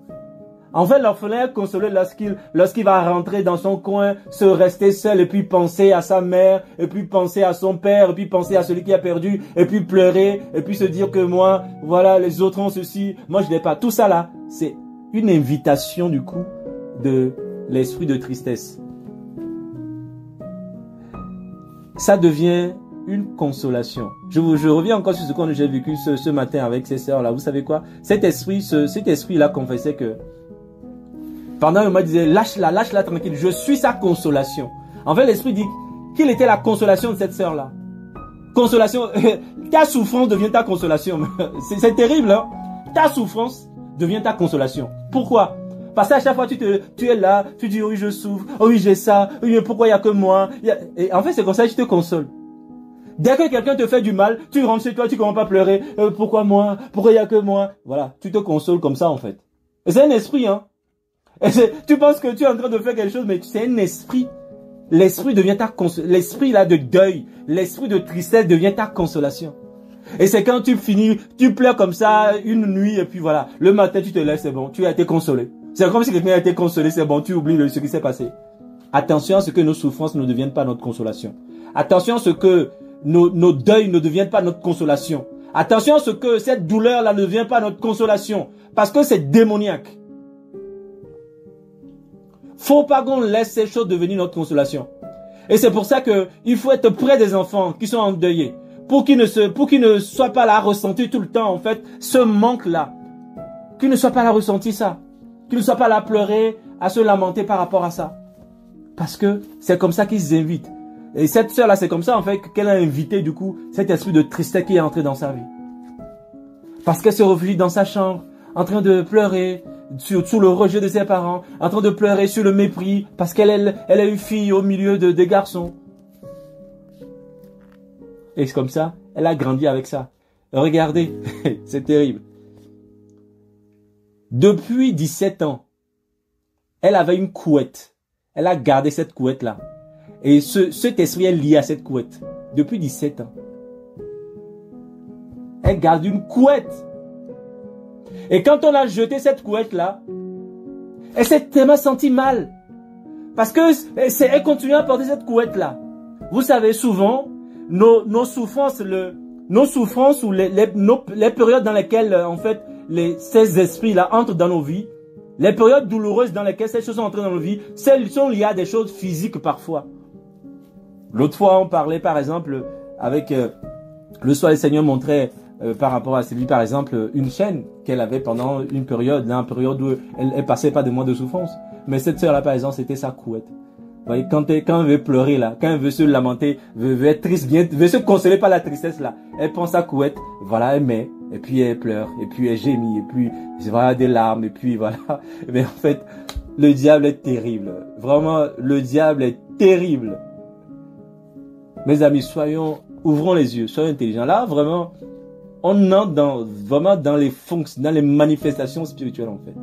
A: En fait, l'orphelin est consolé lorsqu'il va rentrer dans son coin, se rester seul et puis penser à sa mère, et puis penser à son père, et puis penser à celui qui a perdu, et puis pleurer, et puis se dire que moi, voilà, les autres ont ceci, moi je n'ai pas. Tout ça là, c'est une invitation du coup de l'esprit de tristesse. Ça devient une consolation. Je reviens encore sur ce que j'ai vécu ce matin avec ces sœurs-là. Vous savez quoi? Cet esprit-là confessait que pendant un moment, il disait, lâche-la tranquille. Je suis sa consolation. En fait, l'esprit dit qu'il était la consolation de cette sœur-là. Consolation, ta souffrance devient ta consolation. C'est terrible, hein? Ta souffrance devient ta consolation. Pourquoi? Parce qu'à chaque fois, tu es là, tu dis, oui, je souffre, oh, oui, j'ai ça, oui, mais pourquoi il n'y a que moi? Et en fait, c'est comme ça que tu te consoles. Dès que quelqu'un te fait du mal, tu rentres chez toi, tu commences pas à pleurer. Pourquoi moi? Pourquoi il n'y a que moi? Voilà, tu te consoles comme ça, en fait. Et c'est un esprit, hein. Et tu penses que tu es en train de faire quelque chose, mais c'est un esprit. L'esprit devient ta consolation. L'esprit là de deuil, l'esprit de tristesse devient ta consolation. Et c'est quand tu finis, tu pleures comme ça une nuit et puis voilà. Le matin, tu te lèves, c'est bon, tu as été consolé. C'est comme si quelqu'un a été consolé, c'est bon, tu oublies ce qui s'est passé. Attention à ce que nos souffrances ne deviennent pas notre consolation. Attention à ce que nos deuils ne deviennent pas notre consolation. Attention à ce que cette douleur-là ne devienne pas notre consolation. Parce que c'est démoniaque. Faut pas qu'on laisse ces choses devenir notre consolation. Et c'est pour ça que il faut être près des enfants qui sont endeuillés. Pour qu'ils ne soient pas là à ressentir tout le temps, en fait, ce manque-là. Qu'ils ne soient pas là à ressentir ça. Qu'ils ne soient pas là à pleurer, à se lamenter par rapport à ça. Parce que c'est comme ça qu'ils invitent. Et cette sœur-là, c'est comme ça, en fait, qu'elle a invité, du coup, cet esprit de tristesse qui est entré dans sa vie. Parce qu'elle se réfugie dans sa chambre, en train de pleurer, sous le rejet de ses parents, en train de pleurer sur le mépris, parce qu'elle est une fille au milieu des garçons. Et c'est comme ça, elle a grandi avec ça. Regardez, c'est terrible. Depuis 17 ans, elle avait une couette. Elle a gardé cette couette-là. Et cet esprit est lié à cette couette. Depuis 17 ans. Elle garde une couette. Et quand on a jeté cette couette-là, elle s'est tellement sentie mal. Parce que elle continue à porter cette couette-là. Vous savez, souvent, nos souffrances ou les périodes dans lesquelles, en fait, ces esprits-là entrent dans nos vies, les périodes douloureuses dans lesquelles ces choses sont entrées dans nos vies, celles sont liées à des choses physiques parfois. L'autre fois, on parlait, par exemple, avec le soir, le Seigneur montrait par rapport à celui, par exemple, une chaîne qu'elle avait pendant une période où elle passait pas de mois de souffrance. Mais cette sœur-là, par exemple, c'était sa couette. Vous voyez, quand elle veut pleurer là, quand elle veut se lamenter, veut être triste, veut se consoler par la tristesse là, elle prend sa couette, voilà, elle met, et puis elle pleure, et puis elle gémit, et puis voilà des larmes, et puis voilà. Mais en fait, le diable est terrible. Vraiment, le diable est terrible. Mes amis, ouvrons les yeux, soyons intelligents. Là, vraiment, on entre vraiment dans les fonctions, dans les manifestations spirituelles en fait.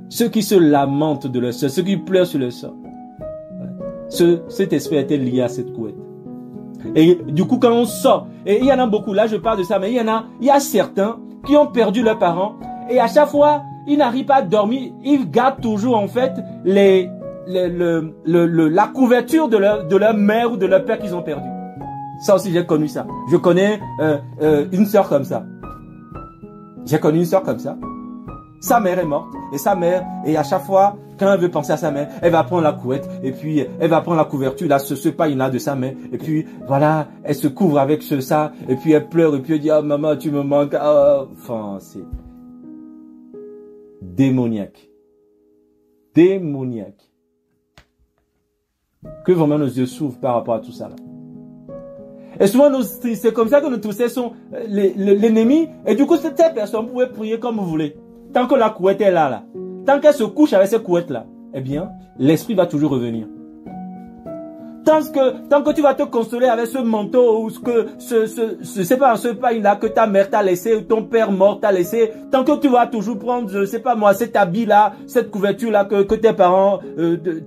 A: Ceux qui se lamentent de leur sœur, ceux qui pleurent sur leur sœur. Cet esprit était lié à cette couette. Et du coup, quand on sort, et il y en a beaucoup, là je parle de ça, mais il y a certains qui ont perdu leurs parents, et à chaque fois, ils n'arrivent pas à dormir, ils gardent toujours en fait la couverture de leur mère ou de leur père qu'ils ont perdu. Ça aussi, j'ai connu ça. Je connais une sœur comme ça. J'ai connu une sœur comme ça. Sa mère est morte. Et sa mère, et à chaque fois, quand elle veut penser à sa mère, elle va prendre la couette, et puis elle va prendre la couverture, là, ce paille-là de sa mère, et puis voilà, elle se couvre avec ça, et puis elle pleure, et puis elle dit, ah maman, tu me manques, ah, enfin, c'est démoniaque. Démoniaque. Que vraiment nos yeux s'ouvrent par rapport à tout ça, là. Et souvent, c'est comme ça que nous tous sont l'ennemi, et du coup, cette personne pouvait prier comme vous voulez. Tant que la couette est là, tant qu'elle se couche avec cette couette-là, eh bien, l'esprit va toujours revenir. Tant que tu vas te consoler avec ce manteau ou ce paille-là que ta mère t'a laissé, ou ton père mort t'a laissé, tant que tu vas toujours prendre, je sais pas moi, cet habit-là, cette couverture-là que tes parents,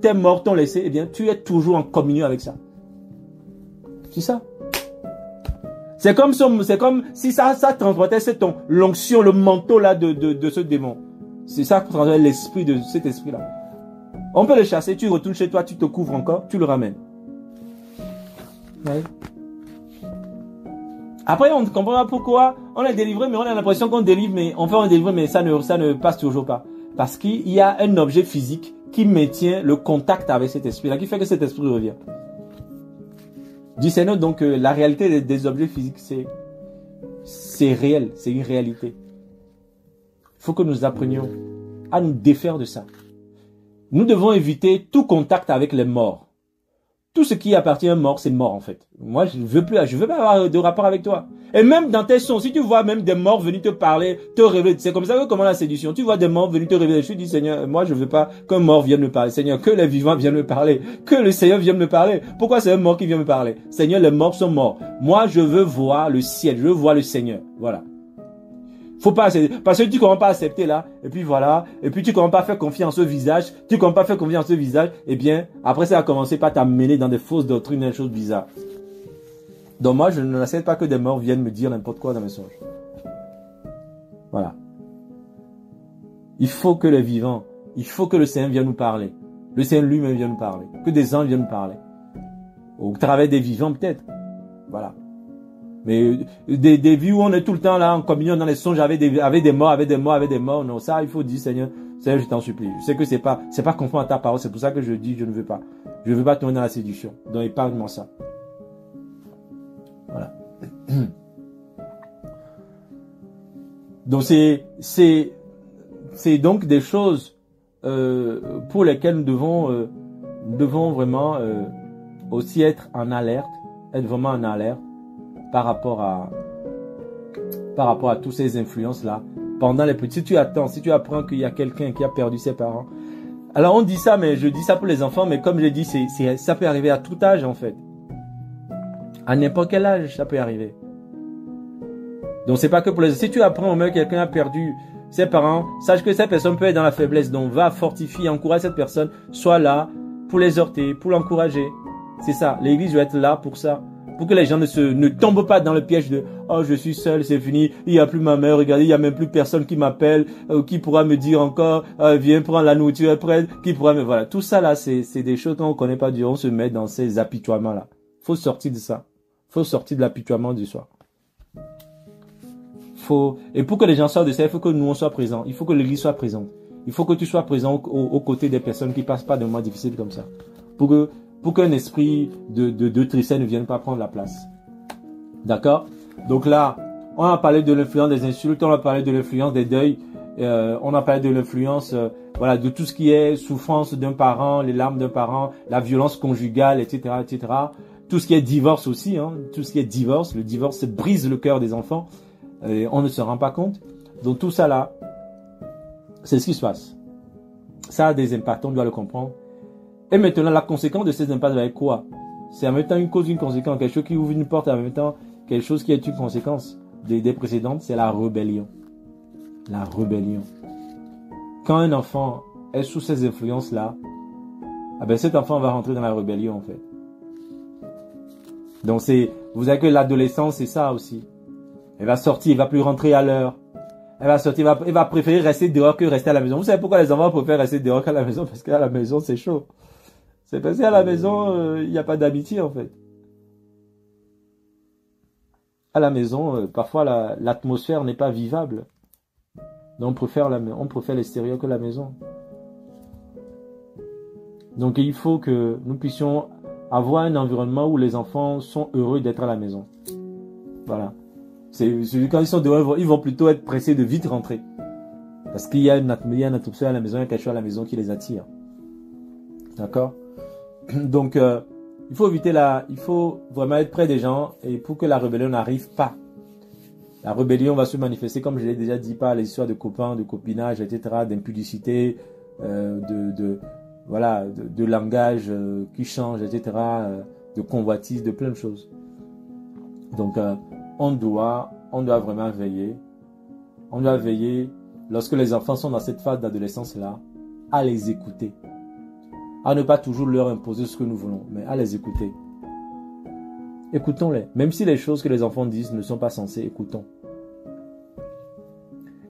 A: tes morts t'ont laissé, eh bien, tu es toujours en communion avec ça. C'est ça. C'est comme si ça transportait l'onction, le manteau là de ce démon. C'est ça qui transporte l'esprit de cet esprit-là. On peut le chasser, tu retournes chez toi, tu te couvres encore, tu le ramènes. Ouais. Après, on ne comprend pas pourquoi on est délivré, mais on a l'impression qu'on délivre, mais on fait un délivré, mais ça ne passe toujours pas. Parce qu'il y a un objet physique qui maintient le contact avec cet esprit-là, qui fait que cet esprit revient. Du Seigneur, donc, la réalité des objets physiques, c'est réel, c'est une réalité. Il faut que nous apprenions à nous défaire de ça. Nous devons éviter tout contact avec les morts. Tout ce qui appartient à un mort, c'est mort en fait. Moi, je veux pas avoir de rapport avec toi. Et même dans tes sons, si tu vois même des morts venir te parler, te révéler, c'est comme ça que comment la séduction. Tu vois des morts venir te révéler. Je te dis, Seigneur, moi je veux pas qu'un mort vienne me parler. Seigneur, que les vivants viennent me parler. Que le Seigneur vienne me parler. Pourquoi c'est un mort qui vient me parler? Seigneur, les morts sont morts. Moi, je veux voir le ciel. Je veux voir le Seigneur. Voilà. Faut pas, parce que tu commences pas à accepter là, et puis voilà, et puis tu commences pas à faire confiance au visage, et bien, après ça a commencé par t'amener dans des fausses doctrines, des choses bizarres. Donc moi, je n'accepte pas que des morts viennent me dire n'importe quoi dans mes songes. Voilà. Il faut que les vivants, il faut que le Seigneur vienne nous parler. Le Seigneur lui-même vienne nous parler. Que des anges viennent nous parler. Au travers des vivants peut-être. Voilà. Mais des vies où on est tout le temps là en communion dans les songes avec des morts. Non, ça, il faut dire, Seigneur, je t'en supplie. Je sais que c'est pas conforme à ta parole. C'est pour ça que je dis, je ne veux pas. Je ne veux pas tomber dans la séduction. Donc, épargne-moi ça. Voilà. Donc, c'est donc des choses, pour lesquelles nous devons vraiment, aussi être vraiment en alerte. Par rapport à toutes ces influences-là, pendant les petits, si tu apprends qu'il y a quelqu'un qui a perdu ses parents. Alors on dit ça, mais je dis ça pour les enfants, mais comme je dis, ça peut arriver à tout âge en fait. À n'importe quel âge, ça peut arriver. Donc c'est pas que pour les... Si tu apprends au moins que quelqu'un a perdu ses parents, sache que cette personne peut être dans la faiblesse, donc va fortifier, encourage cette personne, sois là pour l'exhorter, pour l'encourager. C'est ça, l'église doit être là pour ça. Pour que les gens ne tombent pas dans le piège de « Oh, je suis seul, c'est fini, il n'y a plus ma mère, regardez, il n'y a même plus personne qui m'appelle, qui pourra me dire encore, viens prendre la nourriture après, qui pourra me... » Voilà, tout ça là, c'est des choses qu'on ne connaît pas, on se met dans ces apitoiements là. Faut sortir de ça. Faut sortir de l'apitoiement du soir. Et pour que les gens sortent de ça, il faut que nous on soit présents. Il faut que l'église soit présente. Il faut que tu sois présent aux côtés des personnes qui passent pas de moments difficiles comme ça. Pour qu'un esprit de tristesse ne vienne pas prendre la place. D'accord? Donc là, on a parlé de l'influence des insultes, on a parlé de l'influence des deuils, on a parlé de l'influence voilà, de tout ce qui est souffrance d'un parent, les larmes d'un parent, la violence conjugale, etc., etc. Tout ce qui est divorce aussi, hein, tout ce qui est divorce. Le divorce brise le cœur des enfants. On ne se rend pas compte. Donc tout ça là, c'est ce qui se passe. Ça a des impacts, on doit le comprendre. Et maintenant, la conséquence de ces impacts va être quoi? C'est en même temps une cause, une conséquence. Quelque chose qui ouvre une porte, en même temps quelque chose qui est une conséquence des précédentes, c'est la rébellion. La rébellion. Quand un enfant est sous ces influences-là, ah ben cet enfant va rentrer dans la rébellion en fait. Donc vous savez que l'adolescence, c'est ça aussi. Elle va sortir, elle va plus rentrer à l'heure. Elle va sortir, elle va préférer rester dehors que rester à la maison. Vous savez pourquoi les enfants préfèrent rester dehors qu'à la maison? Parce qu'à la maison, c'est chaud. C'est parce qu'à la maison, il n'y a pas d'amitié en fait. À la maison, parfois l'atmosphère n'est pas vivable. Donc on préfère l'extérieur que la maison. Donc il faut que nous puissions avoir un environnement où les enfants sont heureux d'être à la maison. Voilà. Quand ils sont dehors, ils vont plutôt être pressés de vite rentrer. Parce qu'il y a une atmosphère à la maison, il y a quelque chose à la maison qui les attire. D'accord? Donc, il faut vraiment être près des gens et pour que la rébellion n'arrive pas. La rébellion va se manifester, comme je l'ai déjà dit, par les histoires de copains, de copinage, etc., d'impudicité, de langage qui change, etc., de convoitise, de plein de choses. Donc, on doit vraiment veiller. On doit veiller, lorsque les enfants sont dans cette phase d'adolescence-là, à les écouter. À ne pas toujours leur imposer ce que nous voulons, mais à les écouter. Écoutons-les. Même si les choses que les enfants disent ne sont pas sensées, écoutons.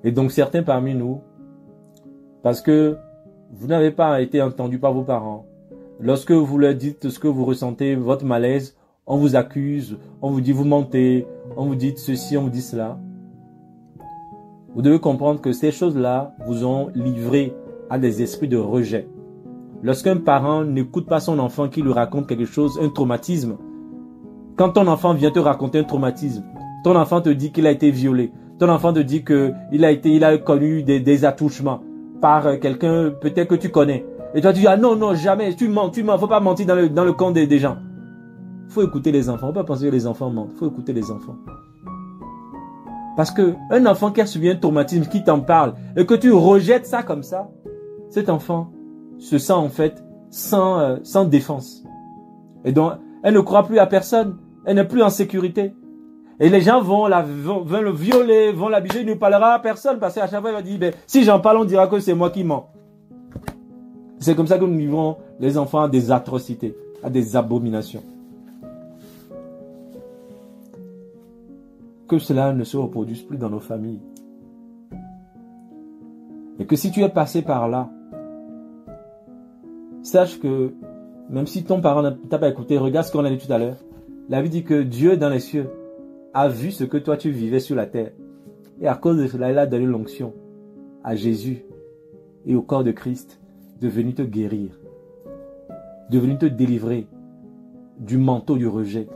A: Et donc certains parmi nous, parce que vous n'avez pas été entendu par vos parents, lorsque vous leur dites ce que vous ressentez, votre malaise, on vous accuse, on vous dit vous mentez, on vous dit ceci, on vous dit cela. Vous devez comprendre que ces choses-là vous ont livré à des esprits de rejet. Lorsqu'un parent n'écoute pas son enfant qui lui raconte quelque chose, un traumatisme, Quand ton enfant vient te raconter un traumatisme, ton enfant te dit qu'il a été violé, ton enfant te dit qu'il a connu des attouchements par quelqu'un peut-être que tu connais. Et toi tu dis, ah non, non, jamais, tu mens, faut pas mentir dans le camp des gens. Faut écouter les enfants, faut pas penser que les enfants mentent, faut écouter les enfants. Parce que un enfant qui a subi un traumatisme, qui t'en parle, et que tu rejettes ça comme ça, cet enfant se sent en fait sans défense. Et donc, elle ne croit plus à personne, elle n'est plus en sécurité. Et les gens vont le violer, vont l'abuser, il ne parlera à personne, parce qu'à chaque fois il va dire, ben, si j'en parle, on dira que c'est moi qui mens. C'est comme ça que nous livrons les enfants à des atrocités, à des abominations. Que cela ne se reproduise plus dans nos familles. Et que si tu es passé par là, sache que même si ton parent ne t'a pas écouté, regarde ce qu'on a dit tout à l'heure. La Bible dit que Dieu dans les cieux a vu ce que toi tu vivais sur la terre. Et à cause de cela, il a donné l'onction à Jésus et au corps de Christ de venir te guérir, de venir te délivrer du manteau du rejet,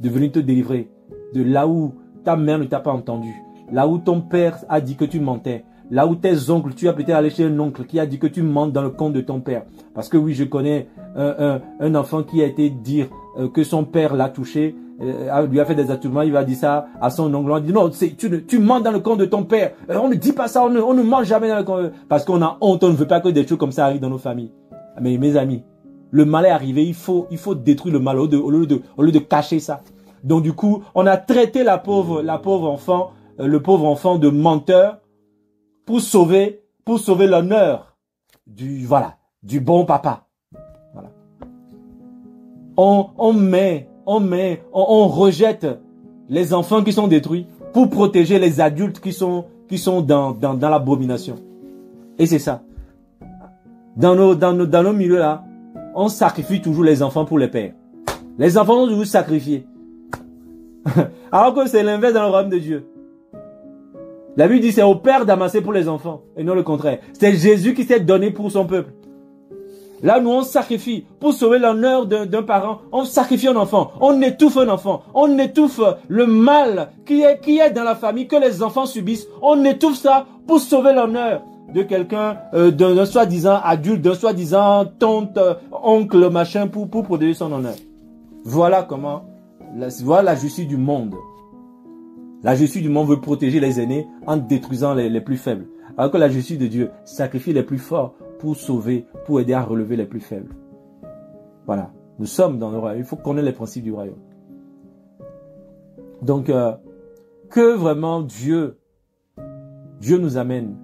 A: de venir te délivrer de là où ta mère ne t'a pas entendu, là où ton père a dit que tu mentais, là où tes oncles, tu as peut-être allé chez un oncle qui a dit que tu mens dans le compte de ton père. Parce que oui, je connais un enfant qui a été dire que son père l'a touché, lui a fait des attouchements, il va dire ça à son oncle. On dit non, tu mens dans le compte de ton père. On ne dit pas ça, on ne ment jamais dans le compte. Parce qu'on a honte, on ne veut pas que des choses comme ça arrivent dans nos familles. Mais mes amis, le mal est arrivé, il faut détruire le mal au lieu de cacher ça. Donc du coup, on a traité le pauvre enfant de menteur pour sauver l'honneur du bon papa. Voilà. On rejette les enfants qui sont détruits pour protéger les adultes qui sont dans l'abomination. Et c'est ça. Dans nos milieux là, on sacrifie toujours les enfants pour les pères. Les enfants sont toujours sacrifiés. Alors que c'est l'inverse dans le royaume de Dieu. La Bible dit c'est au père d'amasser pour les enfants et non le contraire. C'est Jésus qui s'est donné pour son peuple. Là, nous on sacrifie pour sauver l'honneur d'un parent. On sacrifie un enfant, on étouffe un enfant, on étouffe le mal qui est dans la famille que les enfants subissent. On étouffe ça pour sauver l'honneur de quelqu'un, d'un soi-disant adulte, d'un soi-disant tante, oncle, machin, pour protéger son honneur. Voilà la justice du monde. La justice du monde veut protéger les aînés en détruisant les plus faibles. Alors que la justice de Dieu sacrifie les plus forts pour sauver, pour aider à relever les plus faibles. Voilà. Nous sommes dans le royaume. Il faut connaître les principes du royaume. Donc, que vraiment Dieu nous amène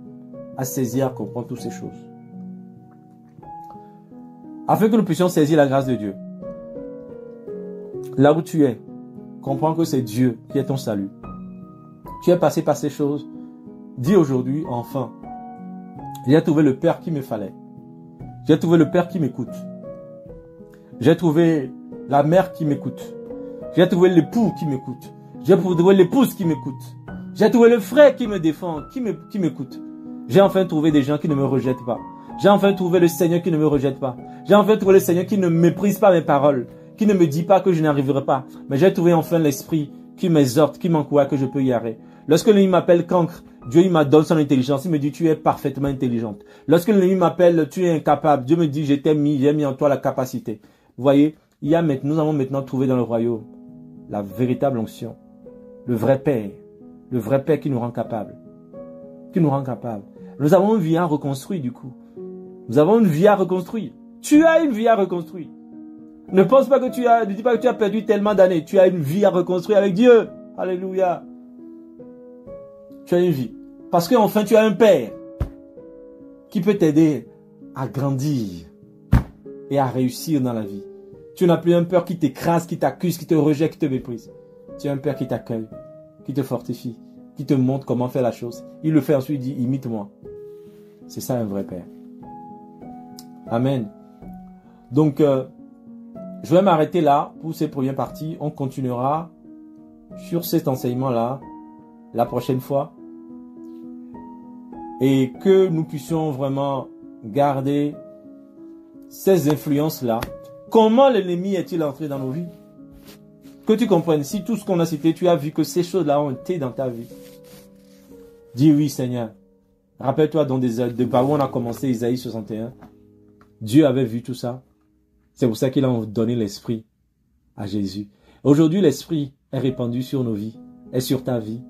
A: à saisir, à comprendre toutes ces choses. Afin que nous puissions saisir la grâce de Dieu. Là où tu es, comprends que c'est Dieu qui est ton salut. Tu es passé par ces choses. Dis aujourd'hui, enfin, j'ai trouvé le Père qu'il me fallait. J'ai trouvé le Père qui m'écoute. J'ai trouvé la mère qui m'écoute. J'ai trouvé l'époux qui m'écoute. J'ai trouvé l'épouse qui m'écoute. J'ai trouvé le frère qui me défend, qui m'écoute. J'ai enfin trouvé des gens qui ne me rejettent pas. J'ai enfin trouvé le Seigneur qui ne me rejette pas. J'ai enfin trouvé le Seigneur qui ne méprise pas mes paroles, qui ne me dit pas que je n'arriverai pas. Mais j'ai trouvé enfin l'Esprit qui m'exhorte, qui m'encourage que je peux y arriver. Lorsque l'ennemi m'appelle cancre, Dieu il m'a donné son intelligence. Il me dit tu es parfaitement intelligente. Lorsque l'ennemi m'appelle tu es incapable, Dieu me dit j'ai mis en toi la capacité. Vous voyez, nous avons maintenant trouvé dans le royaume la véritable onction, le vrai Père qui nous rend capable, Nous avons une vie à reconstruire du coup. Nous avons une vie à reconstruire. Tu as une vie à reconstruire. Ne dis pas que tu as perdu tellement d'années. Tu as une vie à reconstruire avec Dieu. Alléluia. Tu as une vie. Parce qu'enfin tu as un Père qui peut t'aider à grandir et à réussir dans la vie. Tu n'as plus un Père qui t'écrase, qui t'accuse, qui te rejette, qui te méprise. Tu as un Père qui t'accueille, qui te fortifie, qui te montre comment faire la chose. Il le fait ensuite, il dit imite-moi. C'est ça un vrai Père. Amen. Donc, je vais m'arrêter là pour ces premières parties. On continuera sur cet enseignement-là la prochaine fois. Et que nous puissions vraiment garder ces influences-là. Comment l'ennemi est-il entré dans nos vies? Que tu comprennes, si tout ce qu'on a cité, tu as vu que ces choses-là ont été dans ta vie. Dis oui, Seigneur. Rappelle-toi dans de par où on a commencé Isaïe 61. Dieu avait vu tout ça. C'est pour ça qu'il a donné l'esprit à Jésus. Aujourd'hui, l'esprit est répandu sur nos vies, est sur ta vie.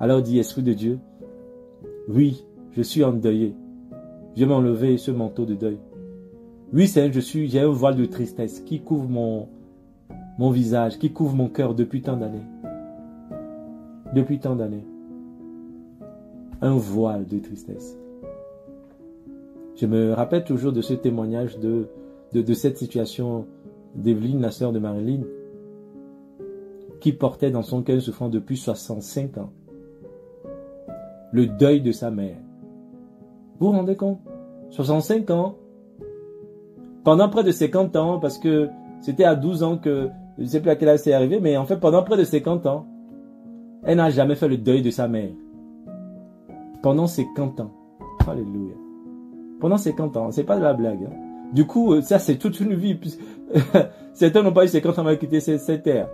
A: Alors dis, Esprit de Dieu, oui, je suis endeuillé. Je vais m'enlever ce manteau de deuil. Oui, Seigneur, j'ai un voile de tristesse qui couvre mon visage, qui couvre mon cœur depuis tant d'années. Depuis tant d'années. Un voile de tristesse. Je me rappelle toujours de ce témoignage de cette situation d'Evelyne, la sœur de Marilyn, qui portait dans son cœur souffrant depuis 65 ans le deuil de sa mère. Vous vous rendez compte? 65 ans, pendant près de 50 ans, parce que c'était à 12 ans que, je ne sais plus à quel âge c'est arrivé, mais en fait pendant près de 50 ans, elle n'a jamais fait le deuil de sa mère. Pendant 50 ans. Alléluia. Pendant 50 ans, c'est pas de la blague. Hein. Du coup, ça c'est toute une vie. Certains n'ont pas eu 50 ans à quitter cette terre.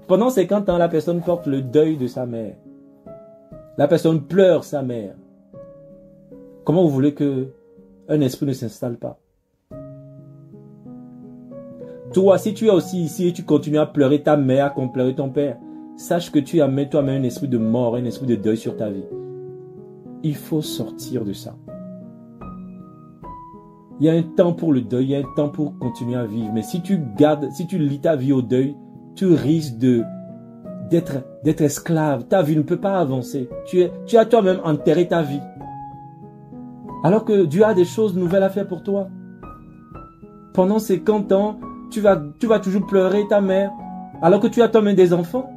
A: Pendant 50 ans, la personne porte le deuil de sa mère. La personne pleure sa mère. Comment vous voulez que un esprit ne s'installe pas? Toi, si tu es aussi ici et tu continues à pleurer ta mère, à pleurer ton père, sache que tu amènes toi-même un esprit de mort, un esprit de deuil sur ta vie. Il faut sortir de ça. Il y a un temps pour le deuil, il y a un temps pour continuer à vivre. Mais si tu lis ta vie au deuil, tu risques d'être esclave. Ta vie ne peut pas avancer. Tu as toi-même enterré ta vie. Alors que Dieu a des choses nouvelles à faire pour toi. Pendant 50 ans, tu vas toujours pleurer ta mère, alors que tu as toi-même des enfants.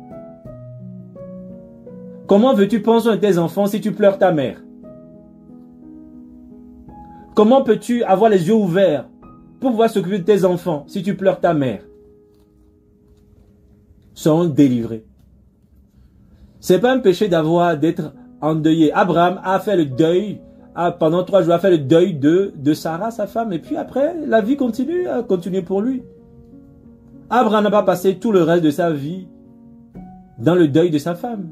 A: Comment veux-tu penser à tes enfants si tu pleures ta mère? Comment peux-tu avoir les yeux ouverts pour pouvoir s'occuper de tes enfants si tu pleures ta mère? Seront délivrés. C'est pas un péché d'être endeuillé. Abraham a fait le deuil, pendant 3 jours, a fait le deuil de Sarah, sa femme, et puis après, la vie a continué pour lui. Abraham n'a pas passé tout le reste de sa vie dans le deuil de sa femme.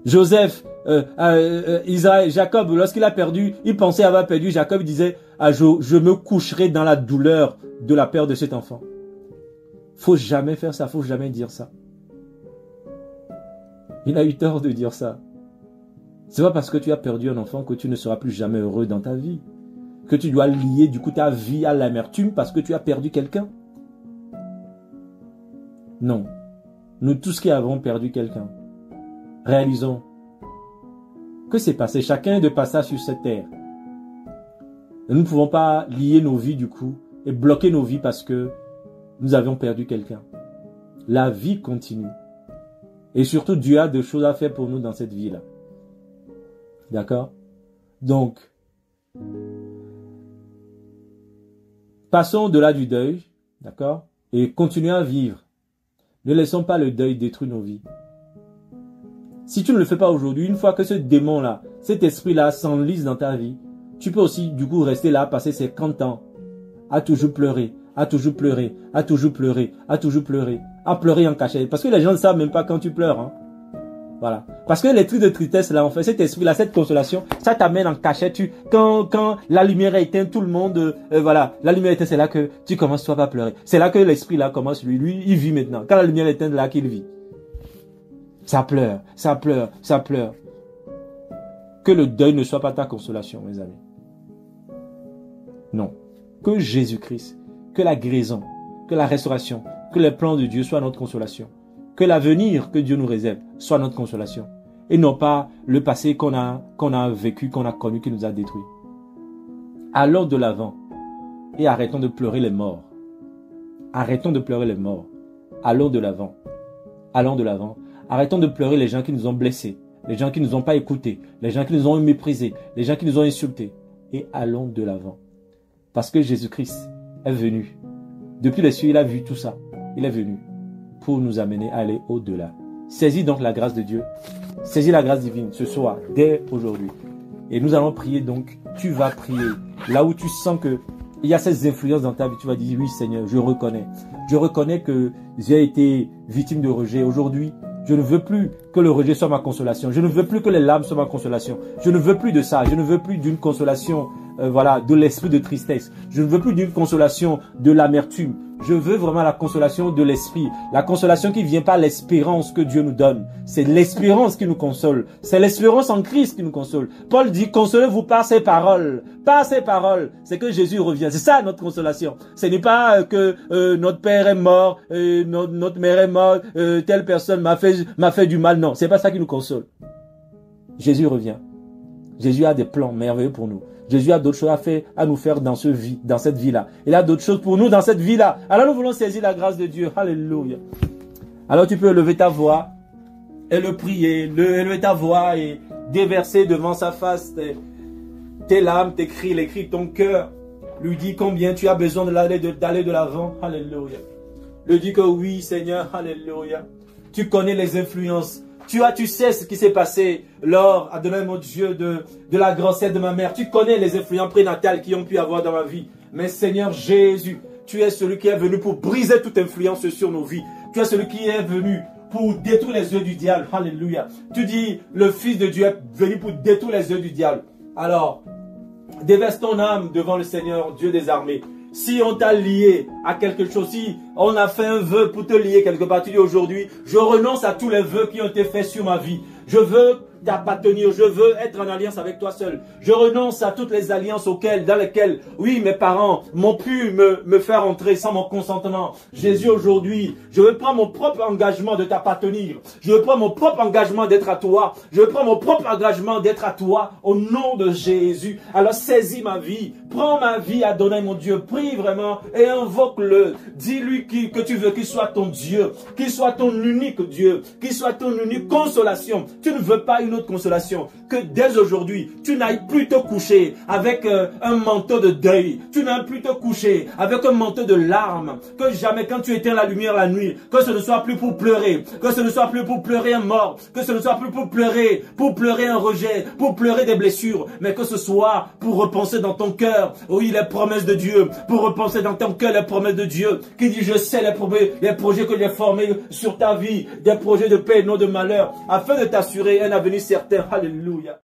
A: Joseph, Israël, Jacob, lorsqu'il a perdu, il pensait avoir perdu Jacob, il disait, je me coucherai dans la douleur de la perte de cet enfant. Faut jamais faire ça, faut jamais dire ça. Il a eu tort de dire ça. C'est pas parce que tu as perdu un enfant que tu ne seras plus jamais heureux dans ta vie. Que tu dois lier du coup ta vie à l'amertume parce que tu as perdu quelqu'un. Non. Nous tous qui avons perdu quelqu'un, réalisons que c'est passé. Chacun est de passage sur cette terre. Et nous ne pouvons pas lier nos vies du coup et bloquer nos vies parce que nous avions perdu quelqu'un. La vie continue. Et surtout, Dieu a des choses à faire pour nous dans cette vie-là. D'accord? Donc, passons au-delà du deuil. D'accord? Et continuons à vivre. Ne laissons pas le deuil détruire nos vies. Si tu ne le fais pas aujourd'hui, une fois que ce démon-là, cet esprit-là s'enlise dans ta vie, tu peux aussi du coup rester là, passer 50 ans, à toujours pleurer, à toujours pleurer, à toujours pleurer, à toujours pleurer, à pleurer en cachette. Parce que les gens ne savent même pas quand tu pleures. Hein. Voilà. Parce que les trucs de tristesse là, en fait, cet esprit-là, cette consolation, ça t'amène en cachette. Quand la lumière est éteinte, tout le monde, voilà, la lumière est éteinte, c'est là que tu commences toi à pleurer. C'est là que l'esprit là commence, lui, il vit maintenant. Quand la lumière est éteinte, là qu'il vit. Ça pleure, ça pleure, ça pleure. Que le deuil ne soit pas ta consolation, mes amis. Non. Que Jésus-Christ, que la guérison, que la restauration, que les plans de Dieu soient notre consolation. Que l'avenir que Dieu nous réserve soit notre consolation. Et non pas le passé qu'on a vécu, qu'on a connu, qui nous a détruits. Allons de l'avant et arrêtons de pleurer les morts. Arrêtons de pleurer les morts. Allons de l'avant. Allons de l'avant. Arrêtons de pleurer les gens qui nous ont blessés, les gens qui ne nous ont pas écoutés, les gens qui nous ont méprisés, les gens qui nous ont insultés. Et allons de l'avant. Parce que Jésus-Christ est venu. Depuis les cieux, il a vu tout ça. Il est venu pour nous amener à aller au-delà. Saisis donc la grâce de Dieu. Saisis la grâce divine ce soir, dès aujourd'hui. Et nous allons prier donc. Tu vas prier. Là où tu sens que il y a ces influences dans ta vie, tu vas dire, oui Seigneur, je reconnais. Je reconnais que j'ai été victime de rejet. Aujourd'hui, je ne veux plus que le rejet soit ma consolation. Je ne veux plus que les larmes soient ma consolation. Je ne veux plus de ça. Je ne veux plus d'une consolation, voilà, de l'esprit de tristesse. Je ne veux plus d'une consolation de l'amertume. Je veux vraiment la consolation de l'esprit. La consolation qui vient par l'espérance que Dieu nous donne. C'est l'espérance qui nous console. C'est l'espérance en Christ qui nous console. Paul dit, consolez-vous par ses paroles. Par ses paroles. C'est que Jésus revient. C'est ça notre consolation. Ce n'est pas que notre père est mort, notre mère est morte, telle personne m'a fait du mal. Non, c'est pas ça qui nous console. Jésus revient. Jésus a des plans merveilleux pour nous. Jésus a d'autres choses à nous faire dans cette vie-là. Il a d'autres choses pour nous dans cette vie-là. Alors nous voulons saisir la grâce de Dieu. Alléluia. Alors tu peux lever ta voix et le prier. Lever ta voix et déverser devant sa face tes larmes, tes cris, les cris de ton cœur. Lui dis combien tu as besoin d'aller de l'avant. Alléluia. Lui dis que oui Seigneur. Alléluia. Tu connais les influences. Tu sais ce qui s'est passé lors, Adonai mon Dieu, de la grossesse de ma mère. Tu connais les influences prénatales qui ont pu avoir dans ma vie. Mais Seigneur Jésus, tu es celui qui est venu pour briser toute influence sur nos vies. Tu es celui qui est venu pour détruire les œuvres du diable. Alléluia. Tu dis, le Fils de Dieu est venu pour détruire les œuvres du diable. Alors, déverse ton âme devant le Seigneur, Dieu des armées. Si on t'a lié à quelque chose, si on a fait un vœu pour te lier quelque part, tu dis aujourd'hui, je renonce à tous les vœux qui ont été faits sur ma vie. Je veux t'appartenir, je veux être en alliance avec toi seul. Je renonce à toutes les alliances dans lesquelles, oui, mes parents m'ont pu me faire entrer sans mon consentement. Jésus, aujourd'hui, je veux prendre mon propre engagement de t'appartenir. Je veux prendre mon propre engagement d'être à toi. Je veux prendre mon propre engagement d'être à toi au nom de Jésus. Alors saisis ma vie. Prends ma vie, Adonai mon Dieu. Prie vraiment et invoque-le. Dis-lui que tu veux qu'il soit ton Dieu, qu'il soit ton unique Dieu, qu'il soit ton unique consolation. Tu ne veux pas une autre consolation. Que dès aujourd'hui, tu n'ailles plus te coucher avec un manteau de deuil. Tu n'ailles plus te coucher avec un manteau de larmes. Que jamais quand tu éteins la lumière la nuit, que ce ne soit plus pour pleurer. Que ce ne soit plus pour pleurer un mort. Que ce ne soit plus pour pleurer un rejet, pour pleurer des blessures. Mais que ce soit pour repenser dans ton cœur, oui, les promesses de Dieu. Pour repenser dans ton cœur les promesses de Dieu. Qui dit, je sais les projets que j'ai formés sur ta vie. Des projets de paix et non de malheur. Afin de t'assurer un avenir certain. Alléluia.